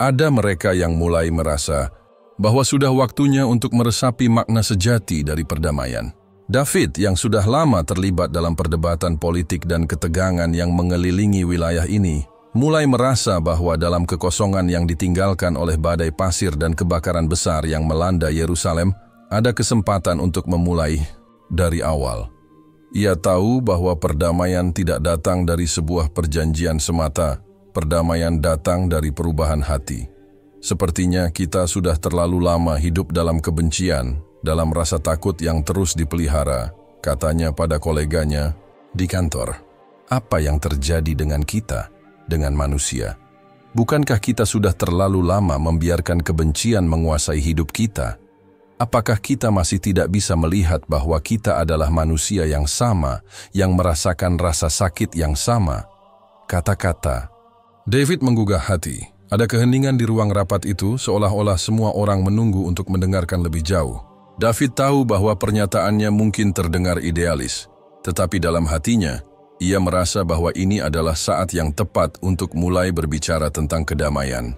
Speaker 1: ada mereka yang mulai merasa bahwa sudah waktunya untuk meresapi makna sejati dari perdamaian. David yang sudah lama terlibat dalam perdebatan politik dan ketegangan yang mengelilingi wilayah ini, mulai merasa bahwa dalam kekosongan yang ditinggalkan oleh badai pasir dan kebakaran besar yang melanda Yerusalem, ada kesempatan untuk memulai dari awal. Ia tahu bahwa perdamaian tidak datang dari sebuah perjanjian semata, perdamaian datang dari perubahan hati. Sepertinya kita sudah terlalu lama hidup dalam kebencian, dalam rasa takut yang terus dipelihara, katanya pada koleganya di kantor. Apa yang terjadi dengan kita, dengan manusia? Bukankah kita sudah terlalu lama membiarkan kebencian menguasai hidup kita? Apakah kita masih tidak bisa melihat bahwa kita adalah manusia yang sama, yang merasakan rasa sakit yang sama? Kata-kata. David menggugah hati. Ada keheningan di ruang rapat itu, seolah-olah semua orang menunggu untuk mendengarkan lebih jauh. David tahu bahwa pernyataannya mungkin terdengar idealis, tetapi dalam hatinya, ia merasa bahwa ini adalah saat yang tepat untuk mulai berbicara tentang kedamaian.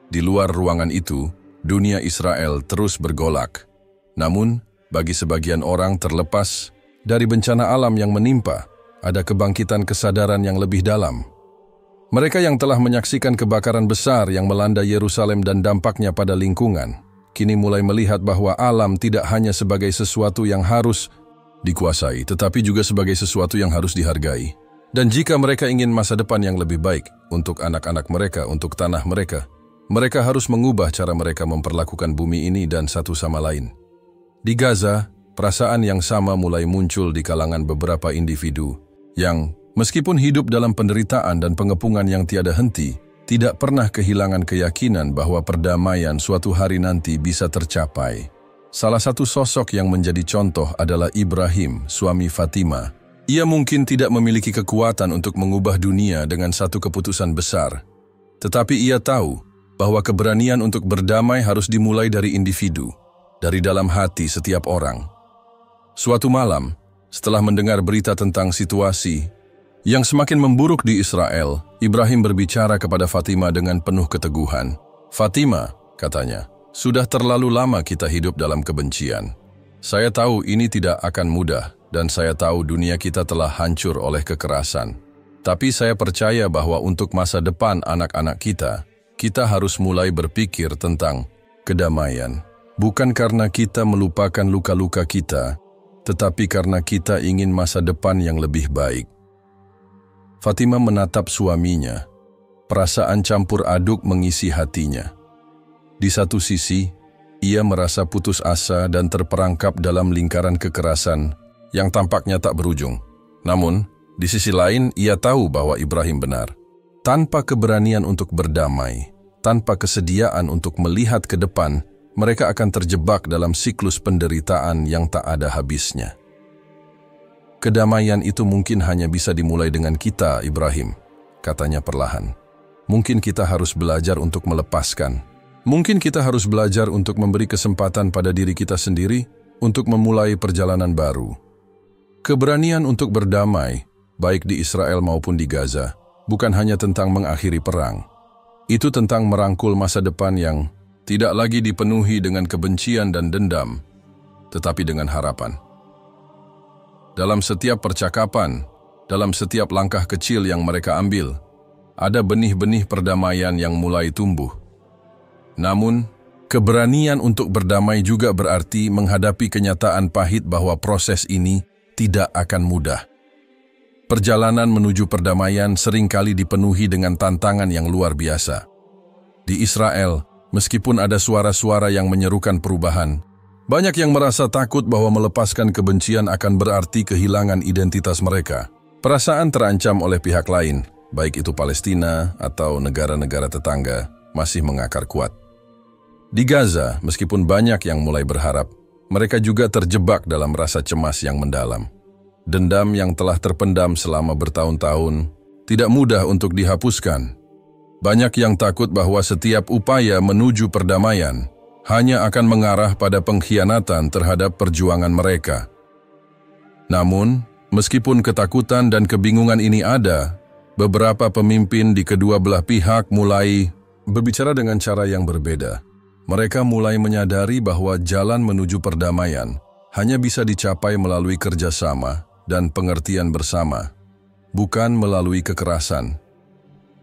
Speaker 1: Di luar ruangan itu, dunia Israel terus bergolak. Namun, bagi sebagian orang terlepas dari bencana alam yang menimpa, ada kebangkitan kesadaran yang lebih dalam. Mereka yang telah menyaksikan kebakaran besar yang melanda Yerusalem dan dampaknya pada lingkungan, kini mulai melihat bahwa alam tidak hanya sebagai sesuatu yang harus dikuasai, tetapi juga sebagai sesuatu yang harus dihargai. Dan jika mereka ingin masa depan yang lebih baik untuk anak-anak mereka, untuk tanah mereka, mereka harus mengubah cara mereka memperlakukan bumi ini dan satu sama lain. Di Gaza, perasaan yang sama mulai muncul di kalangan beberapa individu yang, meskipun hidup dalam penderitaan dan pengepungan yang tiada henti, tidak pernah kehilangan keyakinan bahwa perdamaian suatu hari nanti bisa tercapai. Salah satu sosok yang menjadi contoh adalah Ibrahim, suami Fatima. Ia mungkin tidak memiliki kekuatan untuk mengubah dunia dengan satu keputusan besar, tetapi ia tahu bahwa keberanian untuk berdamai harus dimulai dari individu, dari dalam hati setiap orang. Suatu malam, setelah mendengar berita tentang situasi yang semakin memburuk di Israel, Ibrahim berbicara kepada Fatima dengan penuh keteguhan. "Fatima," katanya, "sudah terlalu lama kita hidup dalam kebencian. Saya tahu ini tidak akan mudah, dan saya tahu dunia kita telah hancur oleh kekerasan. Tapi saya percaya bahwa untuk masa depan anak-anak kita harus mulai berpikir tentang kedamaian. Bukan karena kita melupakan luka-luka kita, tetapi karena kita ingin masa depan yang lebih baik." Fatima menatap suaminya. Perasaan campur aduk mengisi hatinya. Di satu sisi, ia merasa putus asa dan terperangkap dalam lingkaran kekerasan yang tampaknya tak berujung. Namun, di sisi lain, ia tahu bahwa Ibrahim benar. Tanpa keberanian untuk berdamai, tanpa kesediaan untuk melihat ke depan, mereka akan terjebak dalam siklus penderitaan yang tak ada habisnya. "Kedamaian itu mungkin hanya bisa dimulai dengan kita, Ibrahim," katanya perlahan. "Mungkin kita harus belajar untuk melepaskan. Mungkin kita harus belajar untuk memberi kesempatan pada diri kita sendiri untuk memulai perjalanan baru." Keberanian untuk berdamai, baik di Israel maupun di Gaza, bukan hanya tentang mengakhiri perang. Itu tentang merangkul masa depan yang tidak lagi dipenuhi dengan kebencian dan dendam, tetapi dengan harapan. Dalam setiap percakapan, dalam setiap langkah kecil yang mereka ambil, ada benih-benih perdamaian yang mulai tumbuh. Namun, keberanian untuk berdamai juga berarti menghadapi kenyataan pahit bahwa proses ini tidak akan mudah. Perjalanan menuju perdamaian seringkali dipenuhi dengan tantangan yang luar biasa. Di Israel, meskipun ada suara-suara yang menyerukan perubahan, banyak yang merasa takut bahwa melepaskan kebencian akan berarti kehilangan identitas mereka. Perasaan terancam oleh pihak lain, baik itu Palestina atau negara-negara tetangga, masih mengakar kuat. Di Gaza, meskipun banyak yang mulai berharap, mereka juga terjebak dalam rasa cemas yang mendalam. Dendam yang telah terpendam selama bertahun-tahun tidak mudah untuk dihapuskan. Banyak yang takut bahwa setiap upaya menuju perdamaian hanya akan mengarah pada pengkhianatan terhadap perjuangan mereka. Namun, meskipun ketakutan dan kebingungan ini ada, beberapa pemimpin di kedua belah pihak mulai berbicara dengan cara yang berbeda. Mereka mulai menyadari bahwa jalan menuju perdamaian hanya bisa dicapai melalui kerjasama dan pengertian bersama, bukan melalui kekerasan.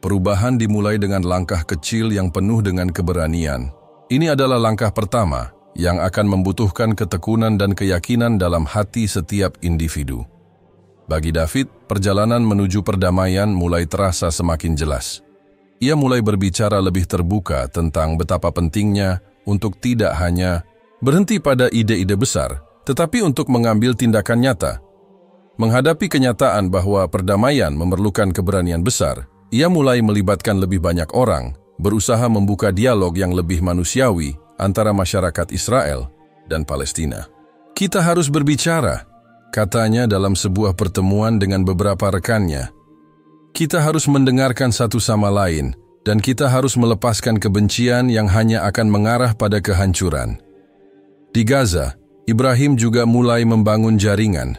Speaker 1: Perubahan dimulai dengan langkah kecil yang penuh dengan keberanian. Ini adalah langkah pertama yang akan membutuhkan ketekunan dan keyakinan dalam hati setiap individu. Bagi David, perjalanan menuju perdamaian mulai terasa semakin jelas. Ia mulai berbicara lebih terbuka tentang betapa pentingnya untuk tidak hanya berhenti pada ide-ide besar, tetapi untuk mengambil tindakan nyata. Menghadapi kenyataan bahwa perdamaian memerlukan keberanian besar, ia mulai melibatkan lebih banyak orang, berusaha membuka dialog yang lebih manusiawi antara masyarakat Israel dan Palestina. Kita harus berbicara, katanya dalam sebuah pertemuan dengan beberapa rekannya. Kita harus mendengarkan satu sama lain, dan kita harus melepaskan kebencian yang hanya akan mengarah pada kehancuran. Di Gaza, Ibrahim juga mulai membangun jaringan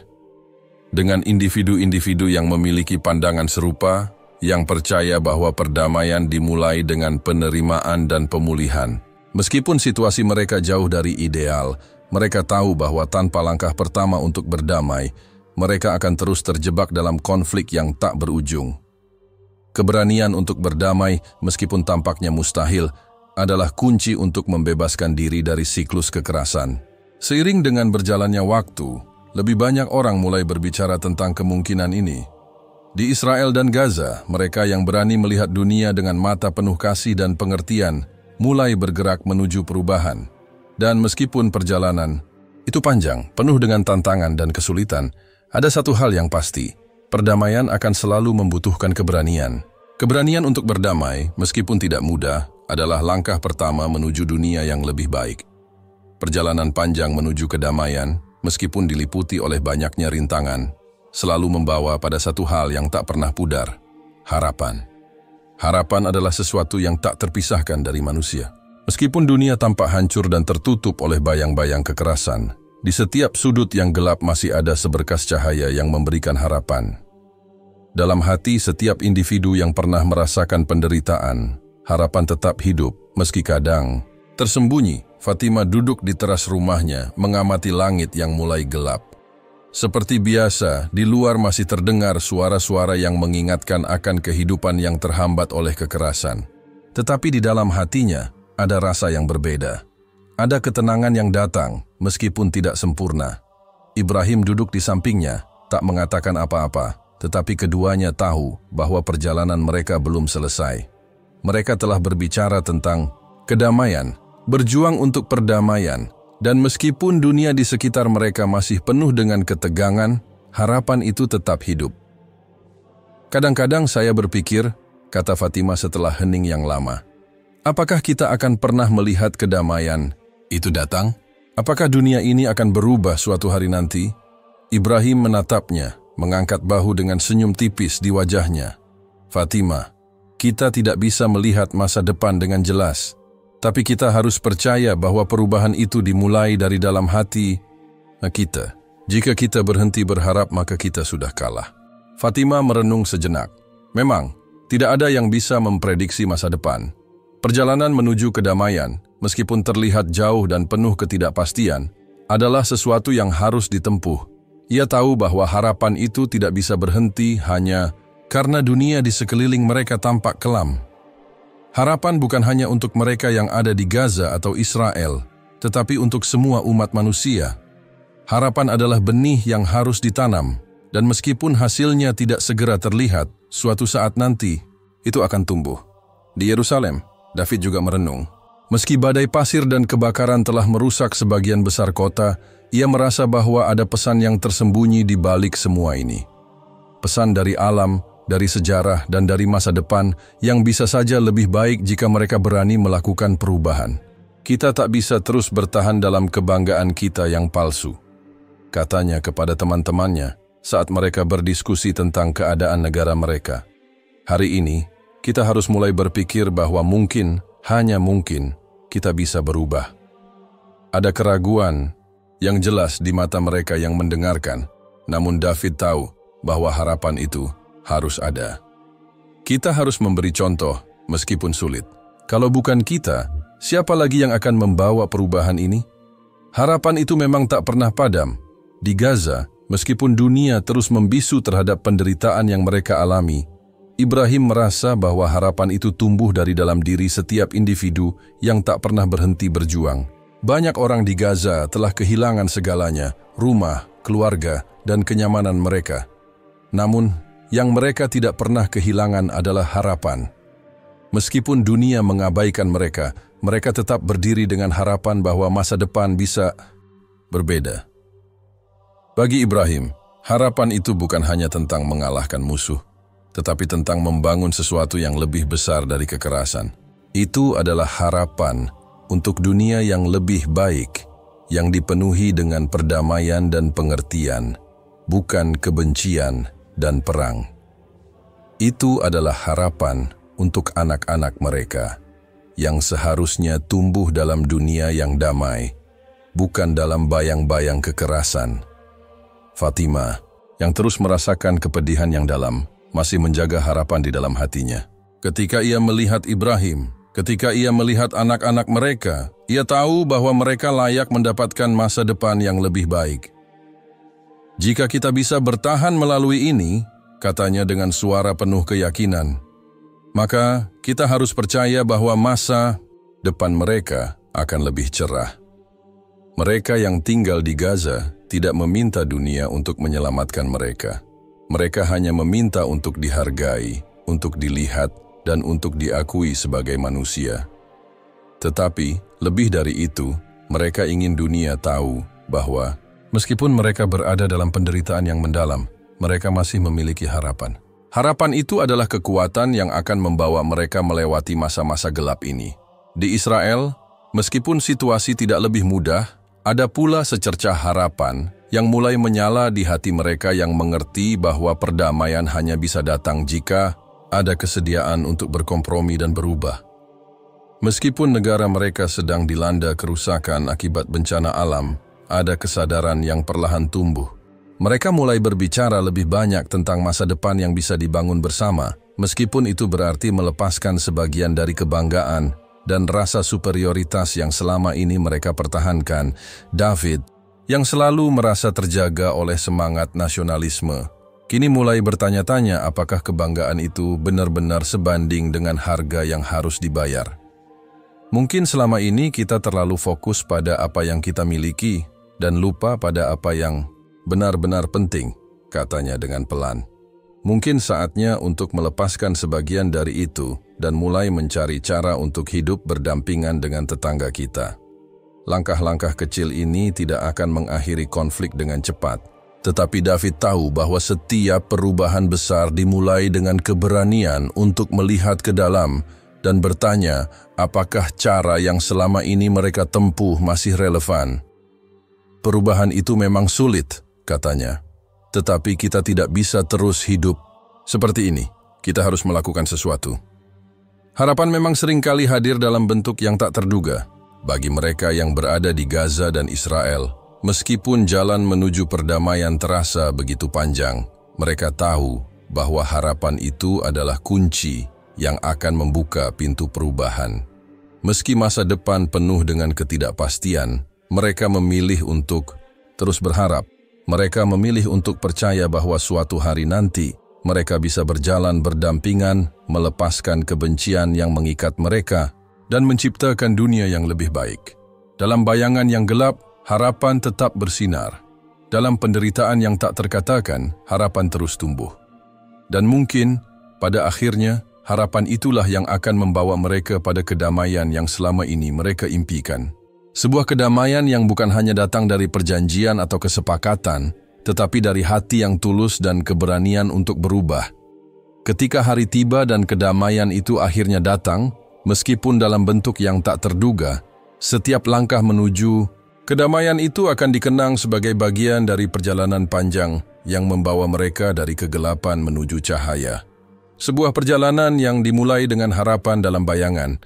Speaker 1: dengan individu-individu yang memiliki pandangan serupa, yang percaya bahwa perdamaian dimulai dengan penerimaan dan pemulihan. Meskipun situasi mereka jauh dari ideal, mereka tahu bahwa tanpa langkah pertama untuk berdamai, mereka akan terus terjebak dalam konflik yang tak berujung. Keberanian untuk berdamai, meskipun tampaknya mustahil, adalah kunci untuk membebaskan diri dari siklus kekerasan. Seiring dengan berjalannya waktu, lebih banyak orang mulai berbicara tentang kemungkinan ini. Di Israel dan Gaza, mereka yang berani melihat dunia dengan mata penuh kasih dan pengertian mulai bergerak menuju perubahan. Dan meskipun perjalanan itu panjang, penuh dengan tantangan dan kesulitan, ada satu hal yang pasti: perdamaian akan selalu membutuhkan keberanian. Keberanian untuk berdamai, meskipun tidak mudah, adalah langkah pertama menuju dunia yang lebih baik. Perjalanan panjang menuju kedamaian, meskipun diliputi oleh banyaknya rintangan, selalu membawa pada satu hal yang tak pernah pudar: harapan. Harapan adalah sesuatu yang tak terpisahkan dari manusia. Meskipun dunia tampak hancur dan tertutup oleh bayang-bayang kekerasan, di setiap sudut yang gelap masih ada seberkas cahaya yang memberikan harapan. Dalam hati setiap individu yang pernah merasakan penderitaan, harapan tetap hidup, meski kadang tersembunyi. Fatima duduk di teras rumahnya, mengamati langit yang mulai gelap. Seperti biasa, di luar masih terdengar suara-suara yang mengingatkan akan kehidupan yang terhambat oleh kekerasan. Tetapi di dalam hatinya, ada rasa yang berbeda. Ada ketenangan yang datang, meskipun tidak sempurna. Ibrahim duduk di sampingnya, tak mengatakan apa-apa, tetapi keduanya tahu bahwa perjalanan mereka belum selesai. Mereka telah berbicara tentang kedamaian, berjuang untuk perdamaian, dan meskipun dunia di sekitar mereka masih penuh dengan ketegangan, harapan itu tetap hidup. Kadang-kadang saya berpikir, kata Fatima setelah hening yang lama, apakah kita akan pernah melihat kedamaian itu datang? Apakah dunia ini akan berubah suatu hari nanti? Ibrahim menatapnya, mengangkat bahu dengan senyum tipis di wajahnya. Fatima, kita tidak bisa melihat masa depan dengan jelas, tapi kita harus percaya bahwa perubahan itu dimulai dari dalam hati kita. Jika kita berhenti berharap, maka kita sudah kalah. Fatima merenung sejenak. Memang, tidak ada yang bisa memprediksi masa depan. Perjalanan menuju kedamaian, meskipun terlihat jauh dan penuh ketidakpastian, adalah sesuatu yang harus ditempuh. Ia tahu bahwa harapan itu tidak bisa berhenti hanya karena dunia di sekeliling mereka tampak kelam. Harapan bukan hanya untuk mereka yang ada di Gaza atau Israel, tetapi untuk semua umat manusia. Harapan adalah benih yang harus ditanam, dan meskipun hasilnya tidak segera terlihat, suatu saat nanti itu akan tumbuh. Di Yerusalem, David juga merenung. Meski badai pasir dan kebakaran telah merusak sebagian besar kota, ia merasa bahwa ada pesan yang tersembunyi di balik semua ini. Pesan dari alam, dari sejarah, dan dari masa depan yang bisa saja lebih baik jika mereka berani melakukan perubahan. Kita tak bisa terus bertahan dalam kebanggaan kita yang palsu, katanya kepada teman-temannya saat mereka berdiskusi tentang keadaan negara mereka. Hari ini, kita harus mulai berpikir bahwa mungkin, hanya mungkin, kita bisa berubah. Ada keraguan yang jelas di mata mereka yang mendengarkan, namun David tahu bahwa harapan itu harus ada. Kita harus memberi contoh, meskipun sulit. Kalau bukan kita, siapa lagi yang akan membawa perubahan ini? Harapan itu memang tak pernah padam. Di Gaza, meskipun dunia terus membisu terhadap penderitaan yang mereka alami, Ibrahim merasa bahwa harapan itu tumbuh dari dalam diri setiap individu yang tak pernah berhenti berjuang. Banyak orang di Gaza telah kehilangan segalanya, rumah, keluarga, dan kenyamanan mereka. Namun, yang mereka tidak pernah kehilangan adalah harapan. Meskipun dunia mengabaikan mereka, mereka tetap berdiri dengan harapan bahwa masa depan bisa berbeda. Bagi Ibrahim, harapan itu bukan hanya tentang mengalahkan musuh, tetapi tentang membangun sesuatu yang lebih besar dari kekerasan. Itu adalah harapan untuk dunia yang lebih baik, yang dipenuhi dengan perdamaian dan pengertian, bukan kebencian dan perang. Itu adalah harapan untuk anak-anak mereka, yang seharusnya tumbuh dalam dunia yang damai, bukan dalam bayang-bayang kekerasan. Fatimah, yang terus merasakan kepedihan yang dalam, masih menjaga harapan di dalam hatinya. Ketika ia melihat Ibrahim, ketika ia melihat anak-anak mereka, ia tahu bahwa mereka layak mendapatkan masa depan yang lebih baik. Jika kita bisa bertahan melalui ini, katanya dengan suara penuh keyakinan, maka kita harus percaya bahwa masa depan mereka akan lebih cerah. Mereka yang tinggal di Gaza tidak meminta dunia untuk menyelamatkan mereka. Mereka hanya meminta untuk dihargai, untuk dilihat, dan untuk diakui sebagai manusia. Tetapi, lebih dari itu, mereka ingin dunia tahu bahwa meskipun mereka berada dalam penderitaan yang mendalam, mereka masih memiliki harapan. Harapan itu adalah kekuatan yang akan membawa mereka melewati masa-masa gelap ini. Di Israel, meskipun situasi tidak lebih mudah, ada pula secercah harapan yang mulai menyala di hati mereka yang mengerti bahwa perdamaian hanya bisa datang jika ada kesediaan untuk berkompromi dan berubah. Meskipun negara mereka sedang dilanda kerusakan akibat bencana alam, ada kesadaran yang perlahan tumbuh. Mereka mulai berbicara lebih banyak tentang masa depan yang bisa dibangun bersama, meskipun itu berarti melepaskan sebagian dari kebanggaan dan rasa superioritas yang selama ini mereka pertahankan. David, yang selalu merasa terjaga oleh semangat nasionalisme, kini mulai bertanya-tanya apakah kebanggaan itu benar-benar sebanding dengan harga yang harus dibayar. Mungkin selama ini kita terlalu fokus pada apa yang kita miliki dan lupa pada apa yang benar-benar penting, katanya dengan pelan. Mungkin saatnya untuk melepaskan sebagian dari itu dan mulai mencari cara untuk hidup berdampingan dengan tetangga kita. Langkah-langkah kecil ini tidak akan mengakhiri konflik dengan cepat, tetapi David tahu bahwa setiap perubahan besar dimulai dengan keberanian untuk melihat ke dalam dan bertanya apakah cara yang selama ini mereka tempuh masih relevan. Perubahan itu memang sulit, katanya. Tetapi kita tidak bisa terus hidup seperti ini. Kita harus melakukan sesuatu. Harapan memang seringkali hadir dalam bentuk yang tak terduga. Bagi mereka yang berada di Gaza dan Israel, meskipun jalan menuju perdamaian terasa begitu panjang, mereka tahu bahwa harapan itu adalah kunci yang akan membuka pintu perubahan. Meski masa depan penuh dengan ketidakpastian, mereka memilih untuk terus berharap. Mereka memilih untuk percaya bahwa suatu hari nanti mereka bisa berjalan berdampingan, melepaskan kebencian yang mengikat mereka, dan menciptakan dunia yang lebih baik. Dalam bayangan yang gelap, harapan tetap bersinar. Dalam penderitaan yang tak terkatakan, harapan terus tumbuh. Dan mungkin, pada akhirnya, harapan itulah yang akan membawa mereka pada kedamaian yang selama ini mereka impikan. Sebuah kedamaian yang bukan hanya datang dari perjanjian atau kesepakatan, tetapi dari hati yang tulus dan keberanian untuk berubah. Ketika hari tiba dan kedamaian itu akhirnya datang, meskipun dalam bentuk yang tak terduga, setiap langkah menuju kedamaian itu akan dikenang sebagai bagian dari perjalanan panjang yang membawa mereka dari kegelapan menuju cahaya. Sebuah perjalanan yang dimulai dengan harapan dalam bayangan,